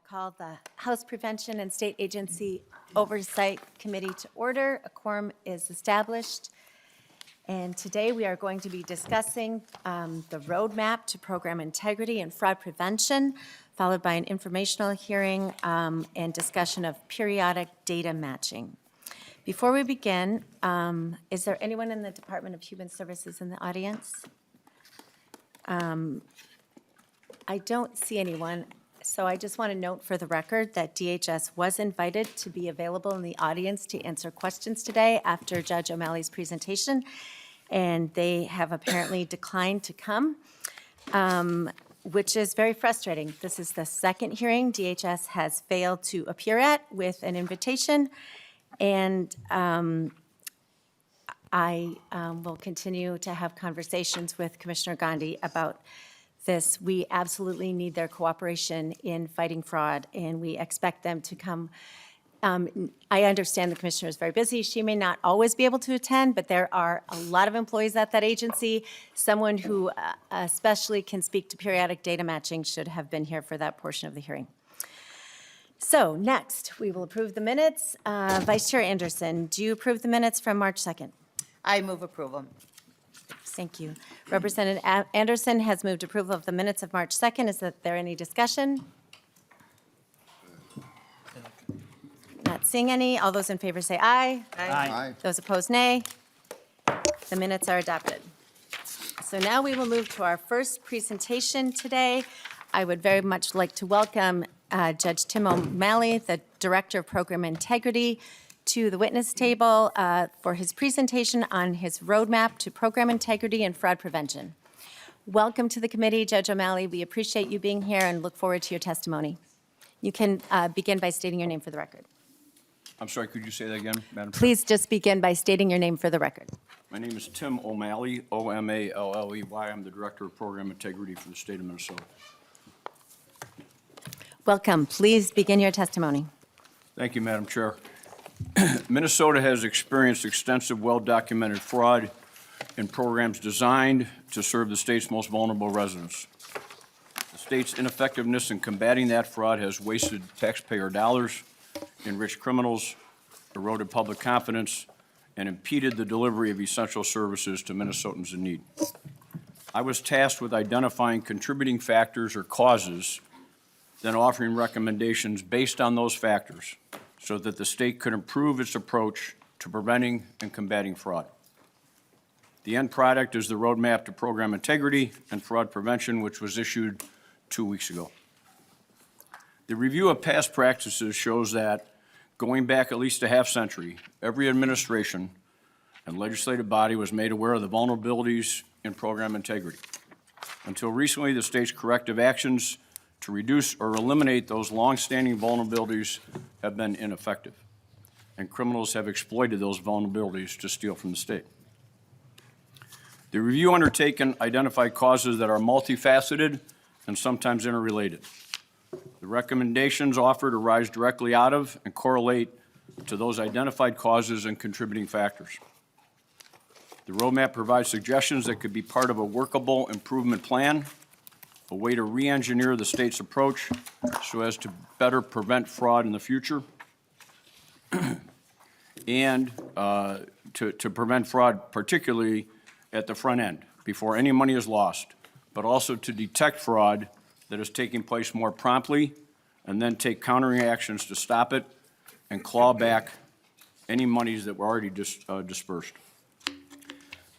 Call the House Prevention and State Agency Oversight Committee to order. A quorum is established. And today we are going to be discussing the roadmap to program integrity and fraud prevention, followed by an informational hearing and discussion of periodic data matching. Before we begin, is there anyone in the Department of Human Services in the audience? I don't see anyone. So I just want to note for the record that DHS was invited to be available in the audience to answer questions today after Judge O'Malley's presentation, and they have apparently declined to come, which is very frustrating. This is the second hearing DHS has failed to appear at with an invitation, and I will continue to have conversations with Commissioner Gandhi about this. We absolutely need their cooperation in fighting fraud, and we expect them to come. I understand the commissioner is very busy. She may not always be able to attend, but there are a lot of employees at that agency. Someone who especially can speak to periodic data matching should have been here for that portion of the hearing. So next, we will approve the minutes. Vice Chair Anderson, do you approve the minutes from March 2nd? I move approval. Thank you. Representative Anderson has moved approval of the minutes of March 2nd. Is there any discussion? Not seeing any. All those in favor say aye. Aye. Those opposed, nay. The minutes are adopted. So now we will move to our first presentation today. I would very much like to welcome Judge Tim O'Malley, the Director of Program Integrity, to the witness table for his presentation on his roadmap to program integrity and fraud prevention. Welcome to the committee, Judge O'Malley. We appreciate you being here and look forward to your testimony. You can begin by stating your name for the record. I'm sorry, could you say that again, Madam Chair? Please just begin by stating your name for the record. My name is Tim O'Malley, O-M-A-L-L-E-Y. I'm the Director of Program Integrity for the state of Minnesota. Welcome. Please begin your testimony. Thank you, Madam Chair. Minnesota has experienced extensive, well-documented fraud in programs designed to serve the state's most vulnerable residents. The state's ineffectiveness in combating that fraud has wasted taxpayer dollars, enriched criminals, eroded public confidence, and impeded the delivery of essential services to Minnesotans in need. I was tasked with identifying contributing factors or causes, then offering recommendations based on those factors so that the state could improve its approach to preventing and combating fraud. The end product is the roadmap to program integrity and fraud prevention, which was issued 2 weeks ago. The review of past practices shows that, going back at least a half century, every administration and legislative body was made aware of the vulnerabilities in program integrity. Until recently, the state's corrective actions to reduce or eliminate those long-standing vulnerabilities have been ineffective, and criminals have exploited those vulnerabilities to steal from the state. The review undertaken identified causes that are multifaceted and sometimes interrelated. The recommendations offered arise directly out of and correlate to those identified causes and contributing factors. The roadmap provides suggestions that could be part of a workable improvement plan, a way to re-engineer the state's approach so as to better prevent fraud in the future, and to prevent fraud particularly at the front end, before any money is lost, but also to detect fraud that is taking place more promptly, and then take countering actions to stop it and claw back any monies that were already dispersed.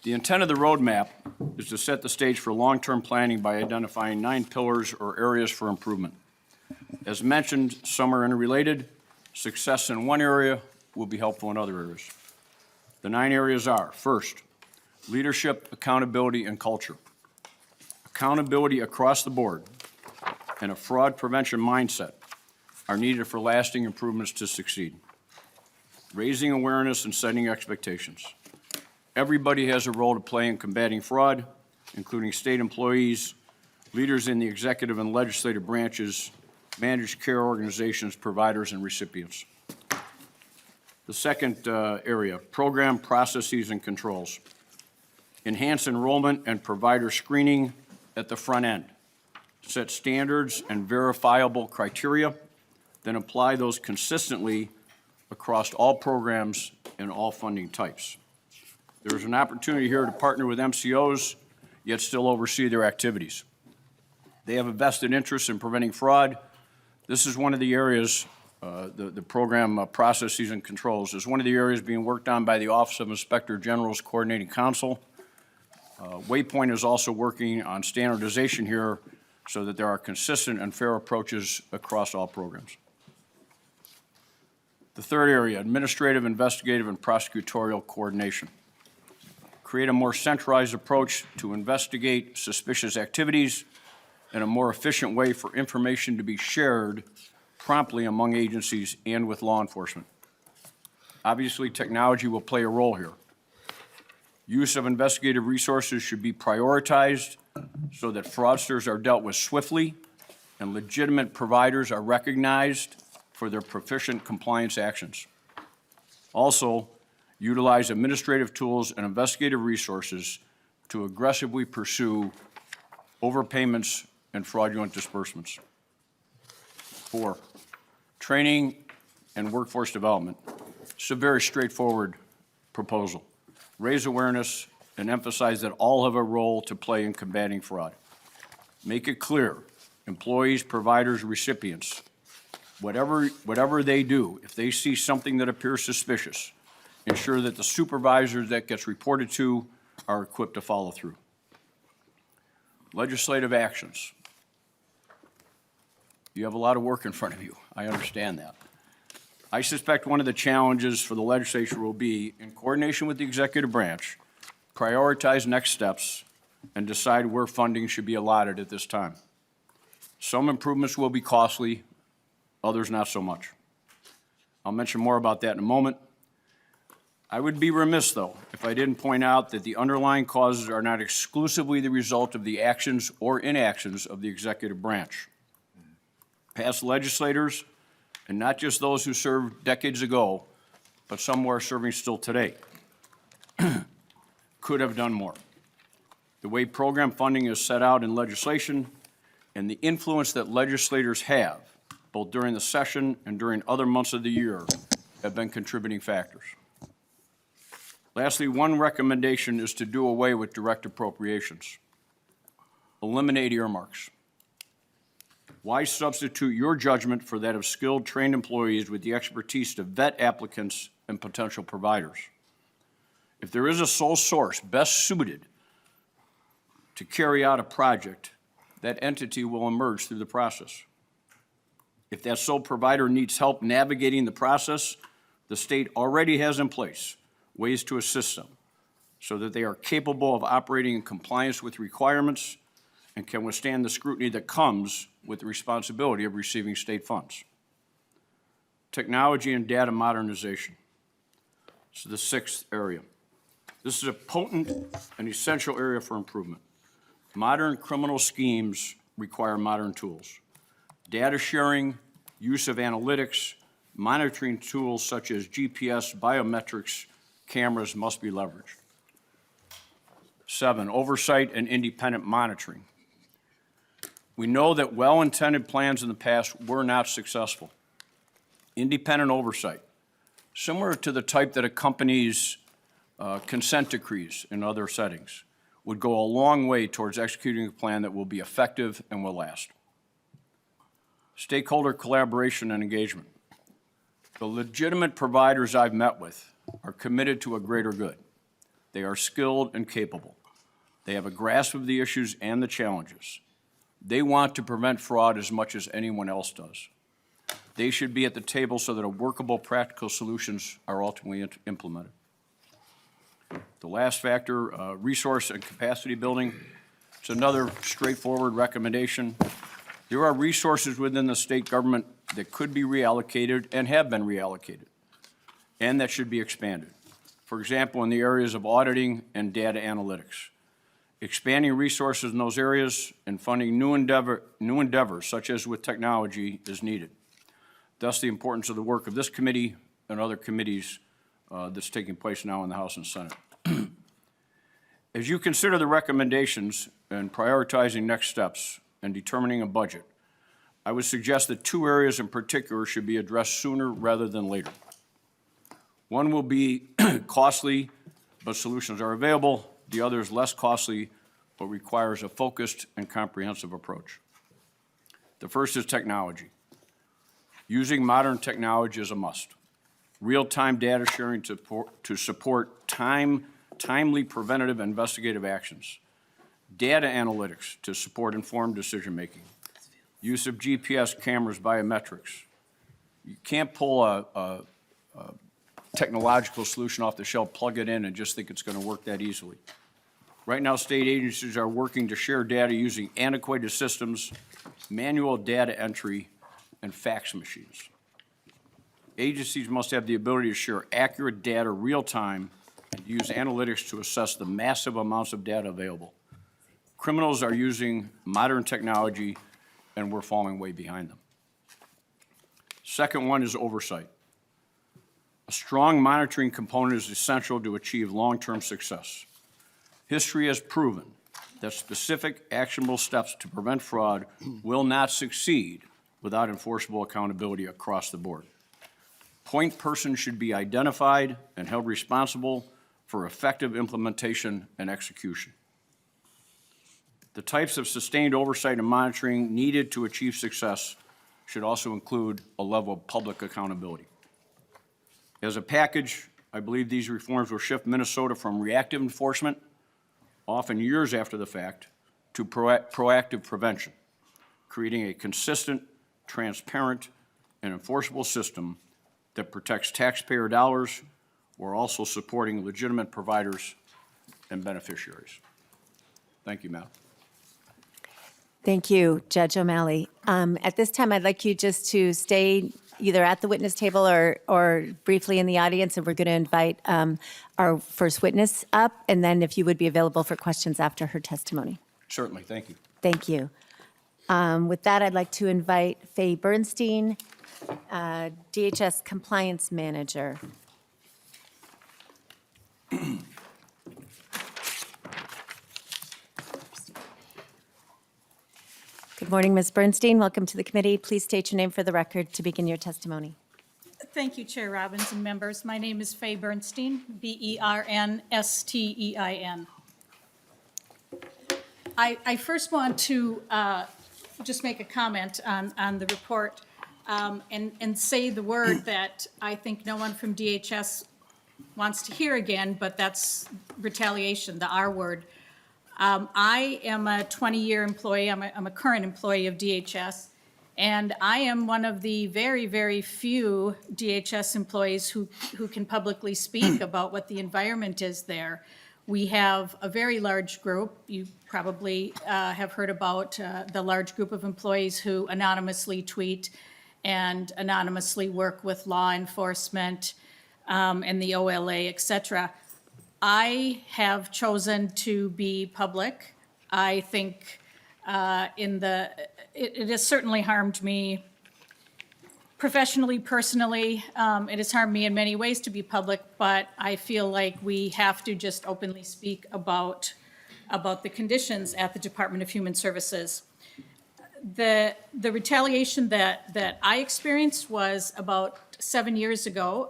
The intent of the roadmap is to set the stage for long-term planning by identifying 9 pillars or areas for improvement. As mentioned, some are interrelated. Success in one area will be helpful in other areas. The 9 areas are: first, leadership, accountability, and culture. Accountability across the board and a fraud prevention mindset are needed for lasting improvements to succeed. Raising awareness and setting expectations. Everybody has a role to play in combating fraud, including state employees, leaders in the executive and legislative branches, managed care organizations, providers, and recipients. The second area, program processes and controls. Enhance enrollment and provider screening at the front end. Set standards and verifiable criteria then apply those consistently across all programs and all funding types. There is an opportunity here to partner with MCOs, yet still oversee their activities. They have a vested interest in preventing fraud. This is one of the areas, the program processes and controls, is one of the areas being worked on by the Office of Inspector General's Coordinating Council. Waypoint is also working on standardization here so that there are consistent and fair approaches across all programs. The third area, administrative, investigative, and prosecutorial coordination. Create a more centralized approach to investigate suspicious activities and a more efficient way for information to be shared promptly among agencies and with law enforcement. Obviously, technology will play a role here. Use of investigative resources should be prioritized so that fraudsters are dealt with swiftly and legitimate providers are recognized for their proficient compliance actions. Also, utilize administrative tools and investigative resources to aggressively pursue overpayments and fraudulent disbursements. 4, training and workforce development. It's a very straightforward proposal. Raise awareness and emphasize that all have a role to play in combating fraud. Make it clear, employees, providers, recipients, whatever they do, if they see something that appears suspicious, ensure that the supervisors that gets reported to are equipped to follow through. Legislative actions. You have a lot of work in front of you. I understand that. I suspect one of the challenges for the legislature will be, in coordination with the executive branch, prioritize next steps and decide where funding should be allotted at this time. Some improvements will be costly, others not so much. I'll mention more about that in a moment. I would be remiss, though, if I didn't point out that the underlying causes are not exclusively the result of the actions or inactions of the executive branch. Past legislators, and not just those who served decades ago, but some who are serving still today, could have done more. The way program funding is set out in legislation and the influence that legislators have, both during the session and during other months of the year, have been contributing factors. Lastly, one recommendation is to do away with direct appropriations. Eliminate earmarks. Why substitute your judgment for that of skilled, trained employees with the expertise to vet applicants and potential providers? If there is a sole source best suited to carry out a project, that entity will emerge through the process. If that sole provider needs help navigating the process, the state already has in place ways to assist them so that they are capable of operating in compliance with requirements and can withstand the scrutiny that comes with the responsibility of receiving state funds. Technology and data modernization. This is the sixth area. This is a potent and essential area for improvement. Modern criminal schemes require modern tools. Data sharing, use of analytics, monitoring tools such as GPS, biometrics, cameras must be leveraged. 7, oversight and independent monitoring. We know that well-intended plans in the past were not successful. Independent oversight, similar to the type that accompanies consent decrees in other settings, would go a long way towards executing a plan that will be effective and will last. Stakeholder collaboration and engagement. The legitimate providers I've met with are committed to a greater good. They are skilled and capable. They have a grasp of the issues and the challenges. They want to prevent fraud as much as anyone else does. They should be at the table so that workable, practical solutions are ultimately implemented. The last factor, resource and capacity building. It's another straightforward recommendation. There are resources within the state government that could be reallocated and have been reallocated, and that should be expanded. For example, in the areas of auditing and data analytics. Expanding resources in those areas and funding new endeavors, such as with technology, is needed. Thus, the importance of the work of this committee and other committees that's taking place now in the House and Senate. As you consider the recommendations and prioritizing next steps and determining a budget, I would suggest that two areas in particular should be addressed sooner rather than later. One will be costly, but solutions are available. The other is less costly, but requires a focused and comprehensive approach. The first is technology. Using modern technology is a must. Real-time data sharing to support timely preventative investigative actions. Data analytics to support informed decision-making. Use of GPS cameras, biometrics. You can't pull a technological solution off the shelf, plug it in, and just think it's going to work that easily. Right now, state agencies are working to share data using antiquated systems, manual data entry, and fax machines. Agencies must have the ability to share accurate data real-time and use analytics to assess the massive amounts of data available. Criminals are using modern technology, and we're falling way behind them. Second one is oversight. A strong monitoring component is essential to achieve long-term success. History has proven that specific actionable steps to prevent fraud will not succeed without enforceable accountability across the board. Point persons should be identified and held responsible for effective implementation and execution. The types of sustained oversight and monitoring needed to achieve success should also include a level of public accountability. As a package, I believe these reforms will shift Minnesota from reactive enforcement, often years after the fact, to proactive prevention, creating a consistent, transparent, and enforceable system that protects taxpayer dollars while also supporting legitimate providers and beneficiaries. Thank you, Madam. Thank you, Judge O'Malley. At this time, I'd like you just to stay either at the witness table or briefly in the audience, and we're going to invite our first witness up, and then if you would be available for questions after her testimony. Certainly, thank you. Thank you. With that, I'd like to invite Faye Bernstein, DHS Compliance Manager. Good morning, Ms. Bernstein. Welcome to the committee. Please state your name for the record to begin your testimony. Thank you, Chair Robbins and members. My name is Faye Bernstein, B-E-R-N-S-T-E-I-N. I first want to just make a comment on the report and say the word that I think no one from DHS wants to hear again, but that's retaliation, the R word. I am a 20-year employee. I'm a current employee of DHS, and I am one of the very, very few DHS employees who can publicly speak about what the environment is there. We have a very large group. You probably have heard about the large group of employees who anonymously tweet and anonymously work with law enforcement and the OLA, et cetera. I have chosen to be public. I think it has certainly harmed me professionally, personally. It has harmed me in many ways to be public, but I feel like we have to just openly speak about the conditions at the Department of Human Services. The retaliation that I experienced was about 7 years ago.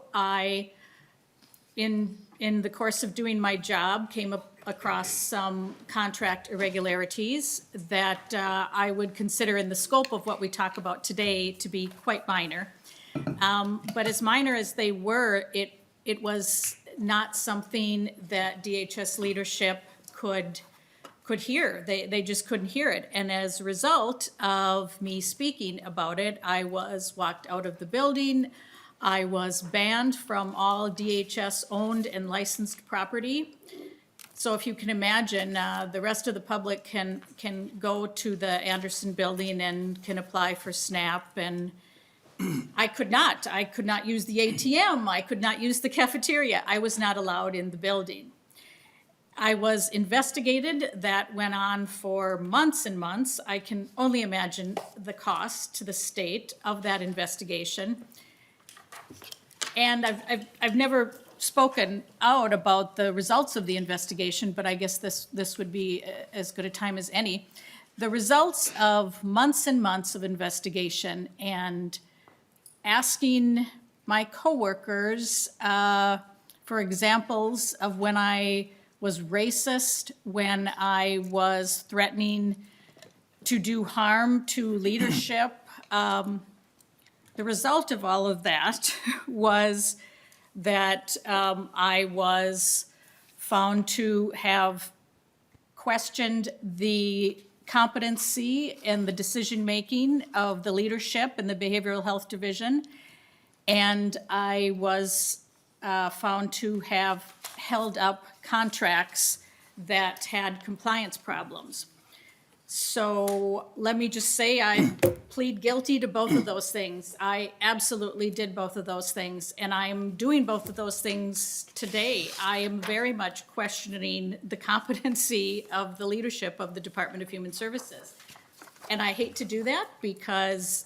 In the course of doing my job, came across some contract irregularities that I would consider in the scope of what we talk about today to be quite minor. But as minor as they were, it was not something that DHS leadership could hear. They just couldn't hear it. And as a result of me speaking about it, I was walked out of the building. I was banned from all DHS-owned and licensed property. So if you can imagine, the rest of the public can go to the Anderson building and can apply for SNAP, and I could not. I could not use the ATM. I could not use the cafeteria. I was not allowed in the building. I was investigated. That went on for months and months. I can only imagine the cost to the state of that investigation. And I've never spoken out about the results of the investigation, but I guess this would be as good a time as any. the results of months and months of investigation and asking my coworkers for examples of when I was racist, when I was threatening to do harm to leadership. The result of all of that was that I was found to have questioned the competency and the decision-making of the leadership in the Behavioral Health Division. And I was found to have held up contracts that had compliance problems. So let me just say, I plead guilty to both of those things. I absolutely did both of those things, and I'm doing both of those things today. I am very much questioning the competency of the leadership of the Department of Human Services. And I hate to do that because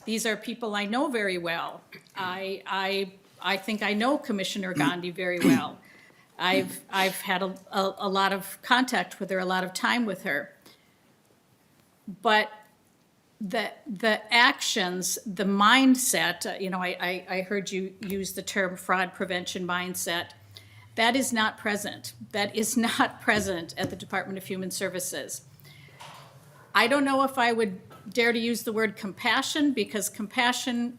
these are people I know very well. I think I know Commissioner Gandhi very well. I've had a lot of contact with her, a lot of time with her. But the actions, the mindset, I heard you use the term fraud prevention mindset. That is not present. That is not present at the Department of Human Services. I don't know if I would dare to use the word compassion, because compassion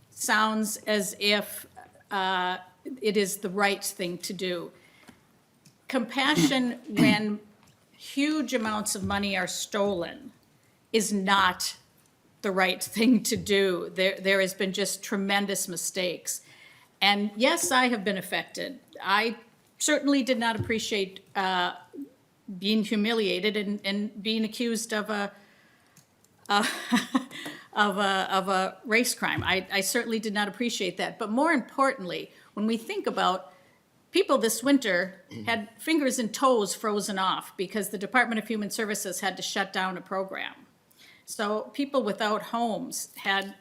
sounds as if it is the right thing to do. Compassion when huge amounts of money are stolen is not the right thing to do. There has been just tremendous mistakes. And yes, I have been affected. I certainly did not appreciate being humiliated and being accused of a race crime. I certainly did not appreciate that. But more importantly, when we think about people this winter had fingers and toes frozen off because the Department of Human Services had to shut down a program. So people without homes had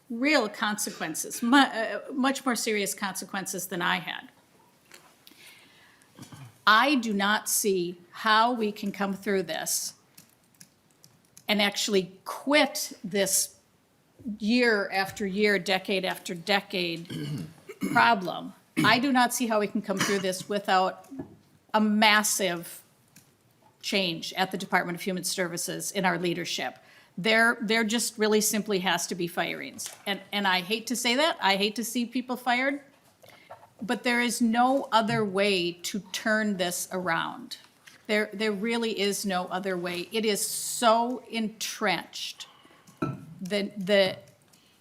real consequences, much more serious consequences than I had. I do not see how we can come through this and actually quit this year after year, decade after decade problem. I do not see how we can come through this without a massive change at the Department of Human Services in our leadership. There just really simply has to be firings. And I hate to say that. I hate to see people fired. But there is no other way to turn this around. There really is no other way. It is so entrenched. The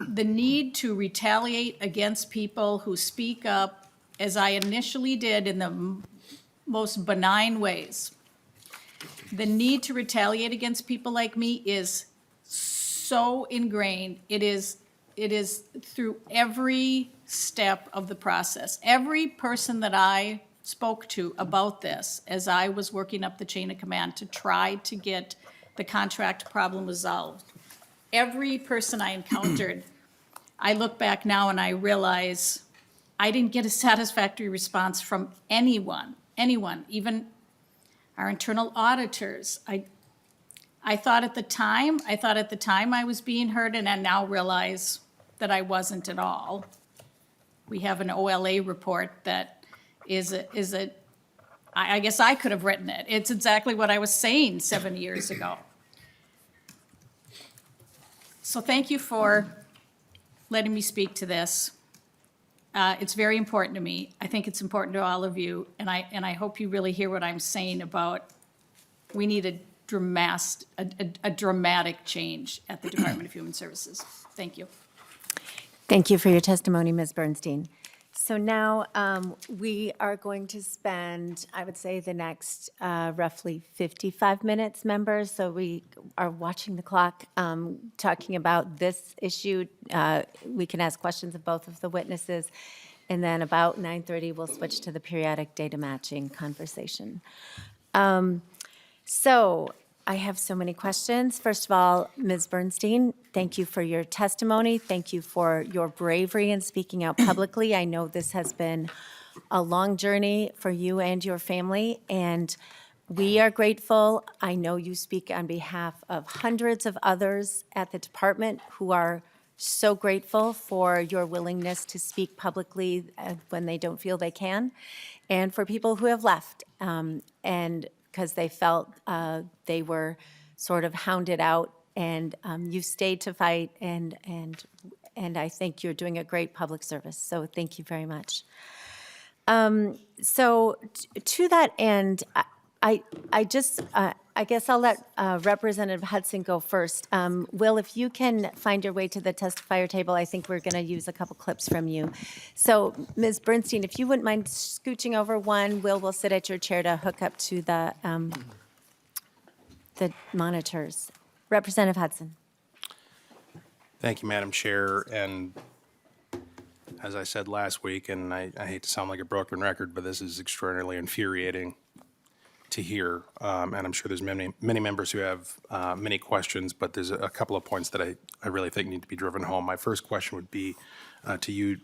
need to retaliate against people who speak up, as I initially did in the most benign ways. The need to retaliate against people like me is so ingrained. It is through every step of the process. Every person that I spoke to about this as I was working up the chain of command to try to get the contract problem resolved, every person I encountered, I look back now and I realize I didn't get a satisfactory response from anyone, even our internal auditors. I thought at the time I was being heard, and I now realize that I wasn't at all. We have an OLA report that I guess I could have written it. It's exactly what I was saying 7 years ago. So thank you for letting me speak to this. It's very important to me. I think it's important to all of you, and I hope you really hear what I'm saying about we need a dramatic change at the Department of Human Services. Thank you. Thank you for your testimony, Ms. Bernstein. So now we are going to spend, I would say, the next roughly 55 minutes, members. So we are watching the clock, talking about this issue. We can ask questions of both of the witnesses. And then about 9:30, we'll switch to the periodic data matching conversation. So I have so many questions. First of all, Ms. Bernstein, thank you for your testimony. Thank you for your bravery in speaking out publicly. I know this has been a long journey for you and your family, and We are grateful. I know you speak on behalf of hundreds of others at the department who are so grateful for your willingness to speak publicly when they don't feel they can, and for people who have left, and because they felt they were sort of hounded out, and you stayed to fight, and I think you're doing a great public service. So thank you very much. So to that end, I guess I'll let Representative Hudson go first. Will, if you can find your way to the testifier table, I think we're going to use a couple clips from you. So Ms. Bernstein, if you wouldn't mind scooching over one, Will will sit at your chair to hook up to the monitors. Representative Hudson. Thank you, Madam Chair. And as I said last week, and I hate to sound like a broken record, but this is extraordinarily infuriating to hear. And I'm sure there's many members who have many questions, but there's a couple of points that I really think need to be driven home. My first question would be to you,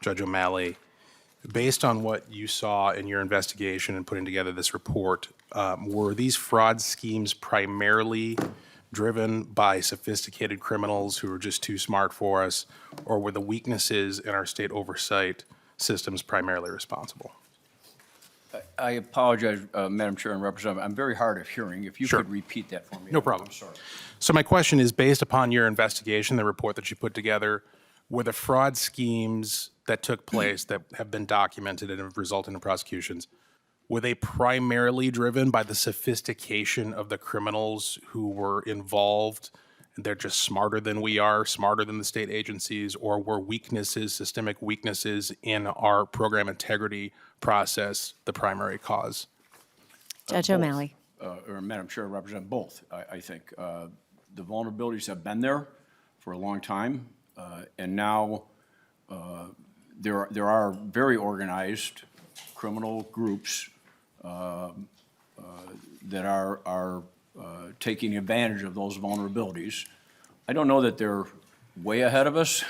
Judge O'Malley. Based on what you saw in your investigation and putting together this report, were these fraud schemes primarily driven by sophisticated criminals who were just too smart for us, or were the weaknesses in our state oversight systems primarily responsible? I apologize, Madam Chair and Representative. I'm very hard of hearing. If you Sure. could repeat that for me. No problem. I'm sorry. So my question is, based upon your investigation, the report that you put together, were the fraud schemes that took place that have been documented and have resulted in prosecutions, were they primarily driven by the sophistication of the criminals who were involved? They're just smarter than we are, smarter than the state agencies, or were weaknesses, systemic weaknesses in our program integrity process the primary cause? Judge Both. O'Malley. Or Madam Chair, Representative, both, I think. The vulnerabilities have been there for a long time, and now there are very organized criminal groups that are taking advantage of those vulnerabilities. I don't know that they're way ahead of us,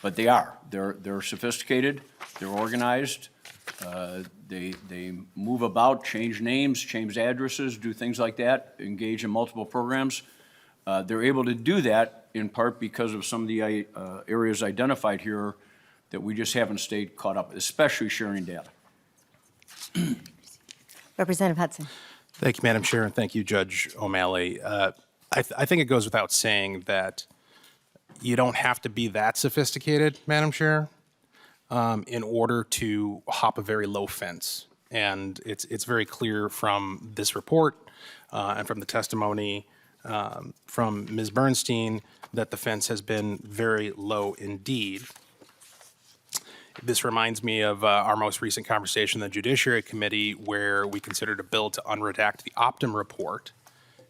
but they are. They're sophisticated, they're organized, they move about, change names, change addresses, do things like that, engage in multiple programs. They're able to do that in part because of some of the areas identified here that we just haven't stayed caught up, especially sharing data. Representative Hudson. Thank you, Madam Chair, and thank you, Judge O'Malley. I think it goes without saying that you don't have to be that sophisticated, Madam Chair, in order to hop a very low fence. And it's very clear from this report and from the testimony from Ms. Bernstein that the fence has been very low indeed. This reminds me of our most recent conversation in the Judiciary Committee where we considered a bill to unredact the Optum report.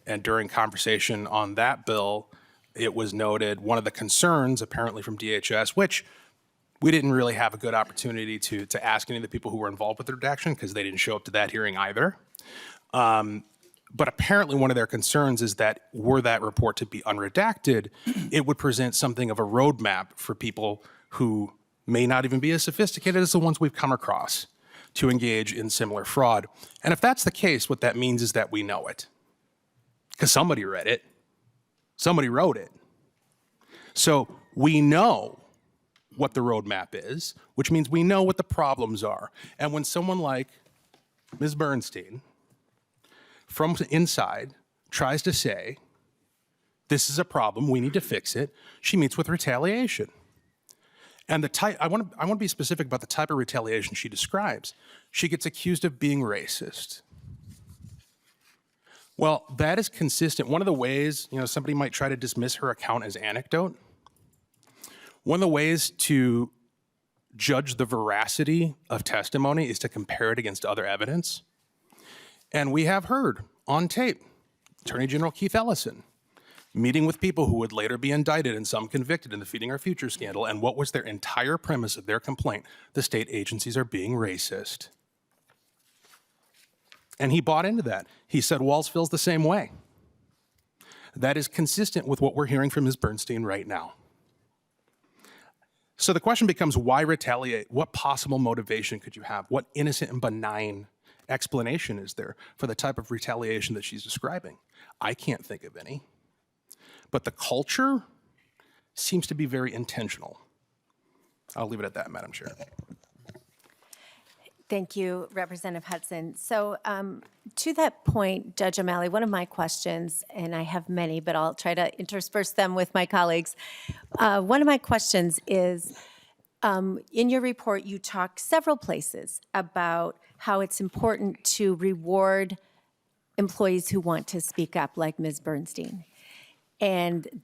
And during conversation on that bill, it was noted one of the concerns apparently from DHS, which we didn't really have a good opportunity to ask any of the people who were involved with the redaction because they didn't show up to that hearing either. But apparently one of their concerns is that were that report to be unredacted, it would present something of a roadmap for people who may not even be as sophisticated as the ones we've come across to engage in similar fraud. And if that's the case, what that means is that we know it. Because somebody read it. Somebody wrote it. So we know what the roadmap is, which means we know what the problems are. And when someone like Ms. Bernstein from inside tries to say, this is a problem, we need to fix it, she meets with retaliation. And the type, I want to be specific about the type of retaliation she describes. She gets accused of being racist. Well, that is consistent. One of the ways, somebody might try to dismiss her account as anecdote. One of the ways to judge the veracity of testimony is to compare it against other evidence. And we have heard on tape Attorney General Keith Ellison meeting with people who would later be indicted and some convicted in the Feeding Our Future scandal. And what was their entire premise of their complaint? The state agencies are being racist. And he bought into that. He said Walls feels the same way. That is consistent with what we're hearing from Ms. Bernstein right now. So the question becomes, why retaliate? What possible motivation could you have? What innocent and benign explanation is there for the type of retaliation that she's describing? I can't think of any. But the culture seems to be very intentional. I'll leave it at that, Madam Chair. Thank you, Representative Hudson. So to that point, Judge O'Malley, one of my questions, and I have many, but I'll try to intersperse them with my colleagues. One of my questions is, in your report, you talk several places about how it's important to reward employees who want to speak up, like Ms. Bernstein. And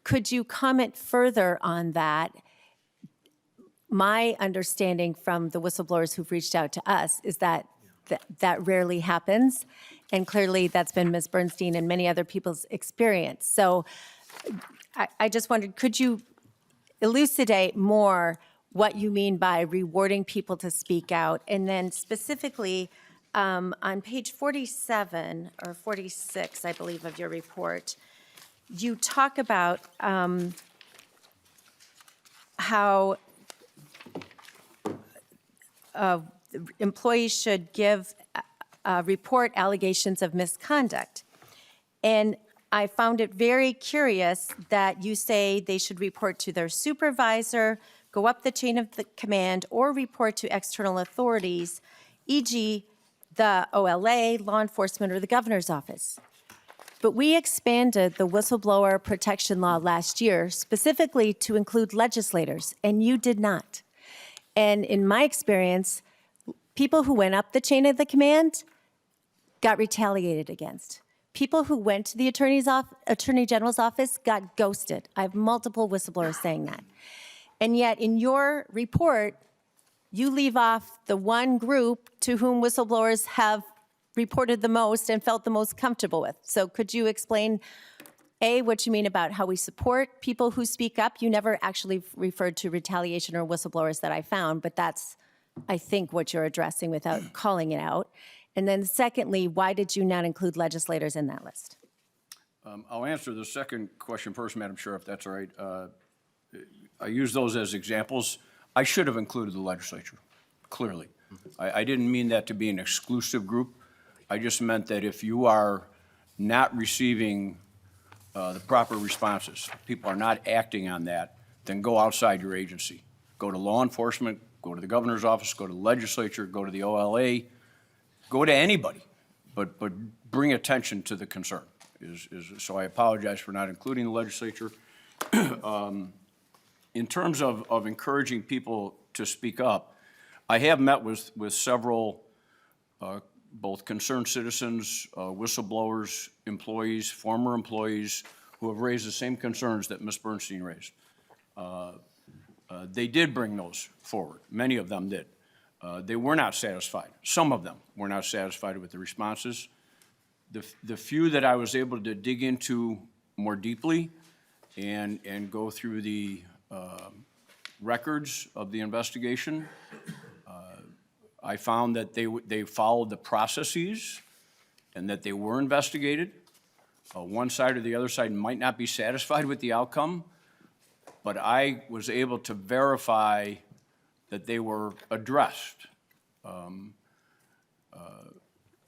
could you comment further on that? My understanding from the whistleblowers who've reached out to us is that that rarely happens. And clearly that's been Ms. Bernstein and many other people's experience. So I just wondered, could you elucidate more what you mean by rewarding people to speak out? And then specifically on page 47 or 46, I believe, of your report, you talk about how employees should report allegations of misconduct. And I found it very curious that you say they should report to their supervisor, go up the chain of the command, or report to external authorities, e.g. the OLA, law enforcement, or the governor's office. But we expanded the whistleblower protection law last year specifically to include legislators, and you did not. And in my experience, people who went up the chain of the command got retaliated against. People who went to the Attorney General's office got ghosted. I have multiple whistleblowers saying that. And yet in your report, you leave off the one group to whom whistleblowers have reported the most and felt the most comfortable with. So could you explain, A, what you mean about how we support people who speak up? You never actually referred to retaliation or whistleblowers that I found, but that's, I think, what you're addressing without calling it out. And then secondly, why did you not include legislators in that list? I'll answer the second question first, Madam Chair, if that's all right. I use those as examples. I should have included the legislature, clearly. I didn't mean that to be an exclusive group. I just meant that if you are not receiving the proper responses, people are not acting on that, then go outside your agency. Go to law enforcement, go to the governor's office, go to the legislature, go to the OLA, go to anybody, but bring attention to the concern. So I apologize for not including the legislature. In terms of encouraging people to speak up, I have met with several both concerned citizens, whistleblowers, employees, former employees who have raised the same concerns that Ms. Bernstein raised. They did bring those forward. Many of them did. They were not satisfied. Some of them were not satisfied with the responses. The few that I was able to dig into more deeply and go through the records of the investigation, I found that they followed the processes and that they were investigated. One side or the other side might not be satisfied with the outcome, but I was able to verify that they were addressed.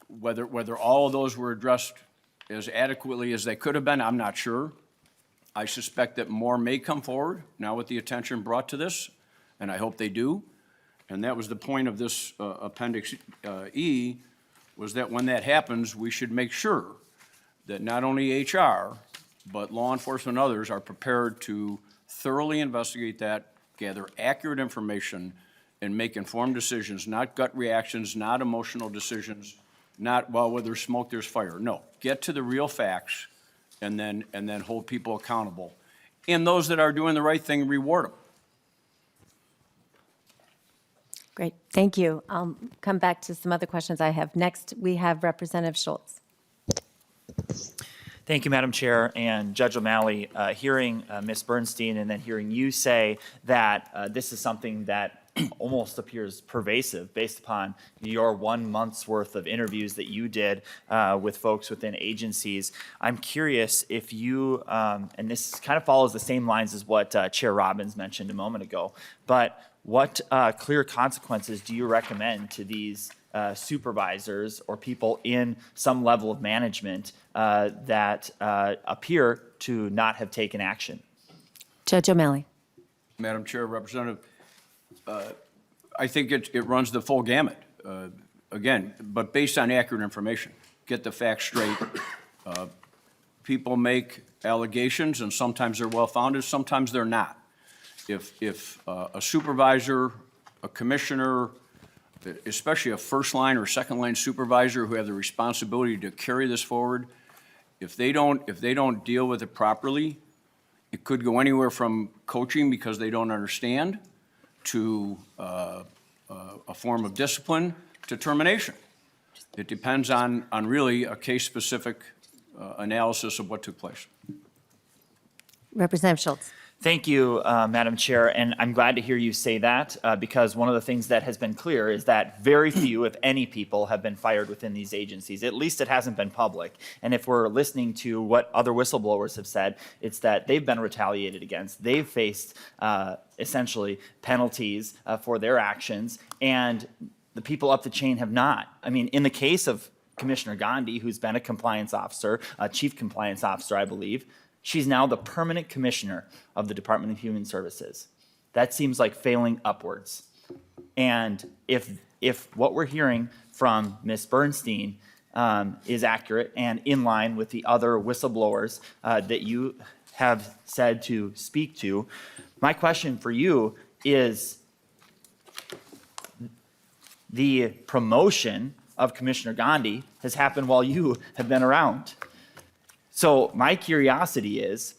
Whether all of those were addressed as adequately as they could have been, I'm not sure. I suspect that more may come forward now with the attention brought to this, and I hope they do. And that was the point of this Appendix E, was that when that happens, we should make sure that not only HR, but law enforcement and others are prepared to thoroughly investigate that, gather accurate information, and make informed decisions, not gut reactions, not emotional decisions, not, well, where there's smoke, there's fire. No, get to the real facts and then hold people accountable. And those that are doing the right thing, reward them. Great, thank you. I'll come back to some other questions I have. Next, we have Representative Schultz. Thank you, Madam Chair. And Judge O'Malley, hearing Ms. Bernstein and then hearing you say that this is something that almost appears pervasive based upon your 1 month's worth of interviews that you did with folks within agencies. I'm curious if you, and this kind of follows the same lines as what Chair Robbins mentioned a moment ago, but what clear consequences do you recommend to these supervisors or people in some level of management that appear to not have taken action. Judge O'Malley. Madam Chair, Representative, I think it runs the full gamut, again, but based on accurate information. Get the facts straight. People make allegations, and sometimes they're well-founded, sometimes they're not. If a supervisor, a commissioner, especially a first-line or second-line supervisor who have the responsibility to carry this forward, if they don't deal with it properly, it could go anywhere from coaching because they don't understand to a form of discipline to termination. It depends on really a case-specific analysis of what took place. Representative Schultz. Thank you, Madam Chair, and I'm glad to hear you say that because one of the things that has been clear is that very few, if any, people have been fired within these agencies. At least it hasn't been public. And if we're listening to what other whistleblowers have said, it's that they've been retaliated against. They've faced essentially penalties for their actions, and the people up the chain have not. I mean, in the case of Commissioner Gandhi, who's been a compliance officer, a chief compliance officer, I believe, she's now the permanent commissioner of the Department of Human Services. That seems like failing upwards. And if what we're hearing from Ms. Bernstein is accurate and in line with the other whistleblowers that you have said to speak to, my question for you is the promotion of Commissioner Gandhi has happened while you have been around. So my curiosity is,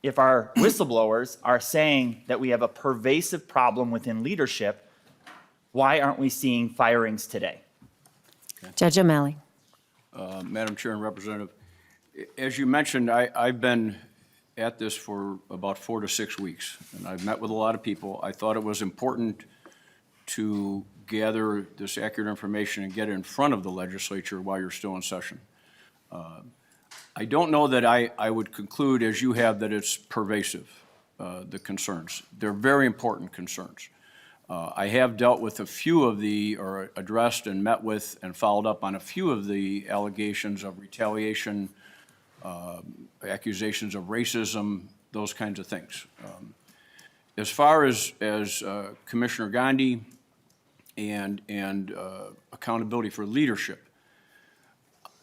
if our whistleblowers are saying that we have a pervasive problem within leadership, why aren't we seeing firings today? Judge O'Malley. Madam Chair and Representative, as you mentioned, I've been at this for about 4 to 6 weeks, and I've met with a lot of people. I thought it was important to gather this accurate information and get it in front of the legislature while you're still in session. I don't know that I would conclude, as you have, that it's pervasive, the concerns. They're very important concerns. I have dealt with a few of or addressed and met with and followed up on a few of the allegations of retaliation, accusations of racism, those kinds of things. As far as Commissioner Gandhi and accountability for leadership,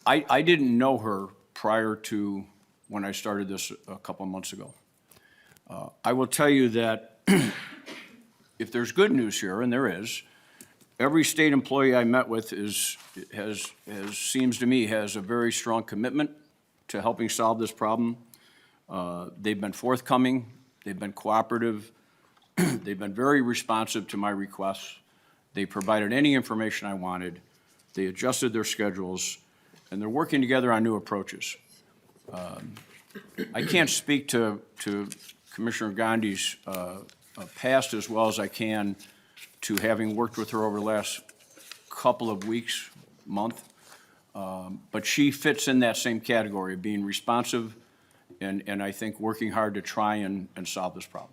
I didn't know her prior to when I started this a couple of months ago. I will tell you that if there's good news here, and there is, every state employee I met with seems to me has a very strong commitment to helping solve this problem. They've been forthcoming, they've been cooperative, they've been very responsive to my requests. They provided any information I wanted, they adjusted their schedules, and they're working together on new approaches. I can't speak to Commissioner Gandhi's past as well as I can to having worked with her over the last couple of weeks, month, but she fits in that same category of being responsive and I think working hard to try and solve this problem.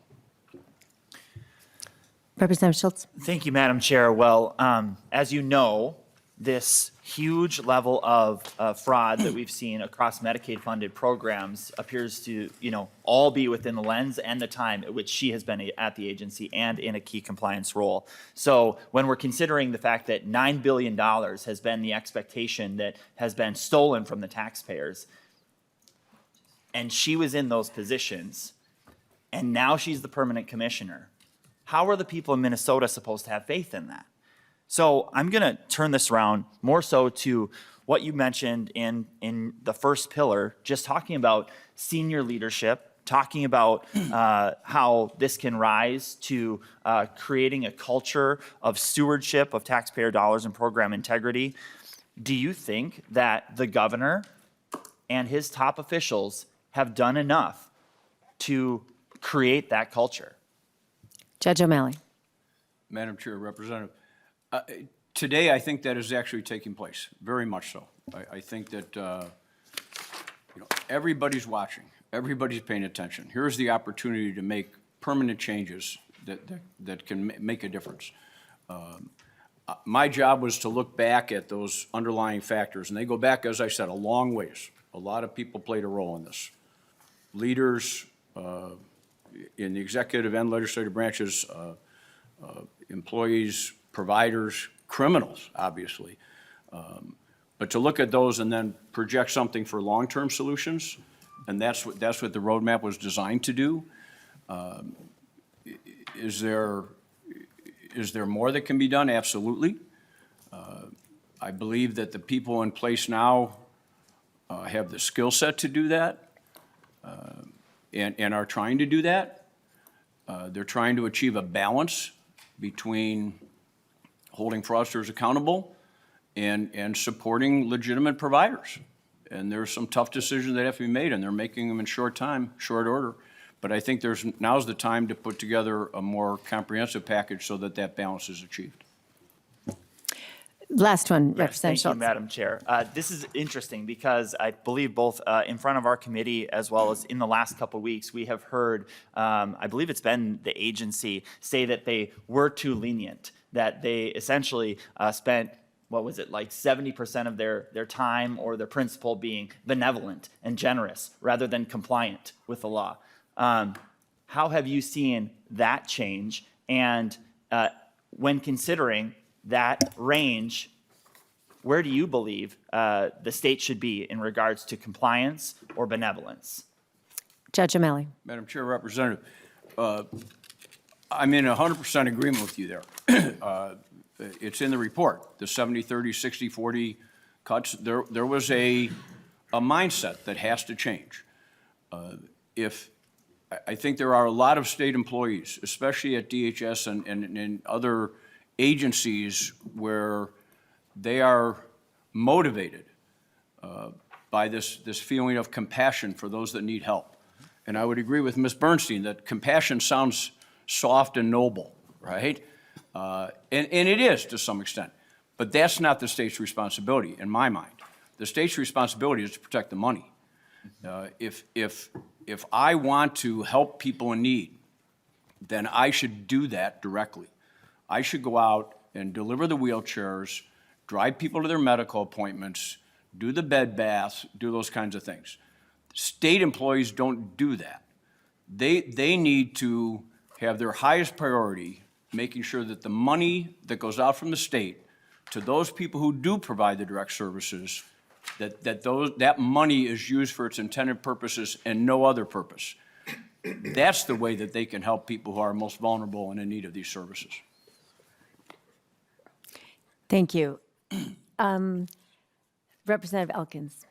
Representative Schultz. Thank you, Madam Chair. Well, as you know, this huge level of fraud that we've seen across Medicaid-funded programs appears to, all be within the lens and the time at which she has been at the agency and in a key compliance role. So when we're considering the fact that $9 billion has been the expectation that has been stolen from the taxpayers, and she was in those positions, and now she's the permanent commissioner, how are the people in Minnesota supposed to have faith in that? So I'm going to turn this around more so to what you mentioned in the first pillar, just talking about senior leadership, talking about how this can rise to creating a culture of stewardship of taxpayer dollars and program integrity. Do you think that the governor and his top officials have done enough to create that culture? Judge O'Malley. Madam Chair, Representative, today I think that is actually taking place, very much so. I think that everybody's watching, everybody's paying attention. Here's the opportunity to make permanent changes that can make a difference. My job was to look back at those underlying factors, and they go back, as I said, a long ways. A lot of people played a role in this. Leaders in the executive and legislative branches, employees, providers, criminals, obviously. But to look at those and then project something for long-term solutions, and that's what the roadmap was designed to do. Is there more that can be done? Absolutely. I believe that the people in place now have the skill set to do that and are trying to do that. They're trying to achieve a balance between holding fraudsters accountable and supporting legitimate providers. And there's some tough decisions that have to be made, and they're making them in short order. But I think now's the time to put together a more comprehensive package so that that balance is achieved. Last one, Yes, Representative thank you, Schultz. Madam Chair. This is interesting because I believe both in front of our committee as well as in the last couple of weeks, we have heard, I believe it's been the agency, say that they were too lenient, that they essentially spent, what was it, like 70% of their time or their principal being benevolent and generous rather than compliant with the law. How have you seen that change? And when considering that range, where do you believe the state should be in regards to compliance or benevolence? Judge O'Malley. Madam Chair, Representative, I'm in 100% agreement with you there. It's in the report, the 70-30, 60-40 cuts. There was a mindset that has to change. I think there are a lot of state employees, especially at DHS and other agencies, where they are motivated by this feeling of compassion for those that need help. And I would agree with Ms. Bernstein that compassion sounds soft and noble, right? And it is to some extent. But that's not the state's responsibility, in my mind. The state's responsibility is to protect the money. If I want to help people in need, then I should do that directly. I should go out and deliver the wheelchairs, drive people to their medical appointments, do the bed baths, do those kinds of things. State employees don't do that. They need to have their highest priority making sure that the money that goes out from the state to those people who do provide the direct services, that money is used for its intended purposes and no other purpose. That's the way that they can help people who are most vulnerable and in need of these services. Thank you. Representative Elkins.